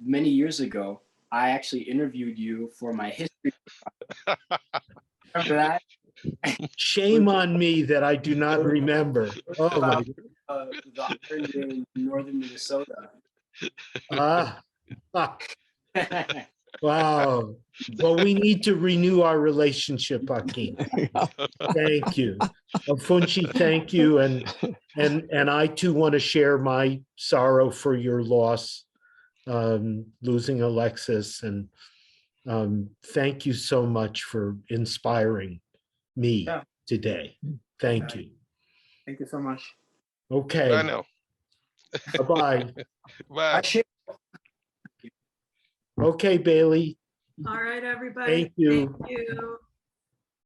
many years ago, I actually interviewed you for my history. Remember that? Shame on me that I do not remember. Oh my. The island in northern Minnesota. Wow. Well, we need to renew our relationship, Hakeem. Thank you. Ofunshi, thank you. And I too want to share my sorrow for your loss, losing Alexis. And thank you so much for inspiring me today. Thank you. Thank you so much. Okay. I know. Bye-bye. Bye. Okay, Bailey. All right, everybody. Thank you. Thank you.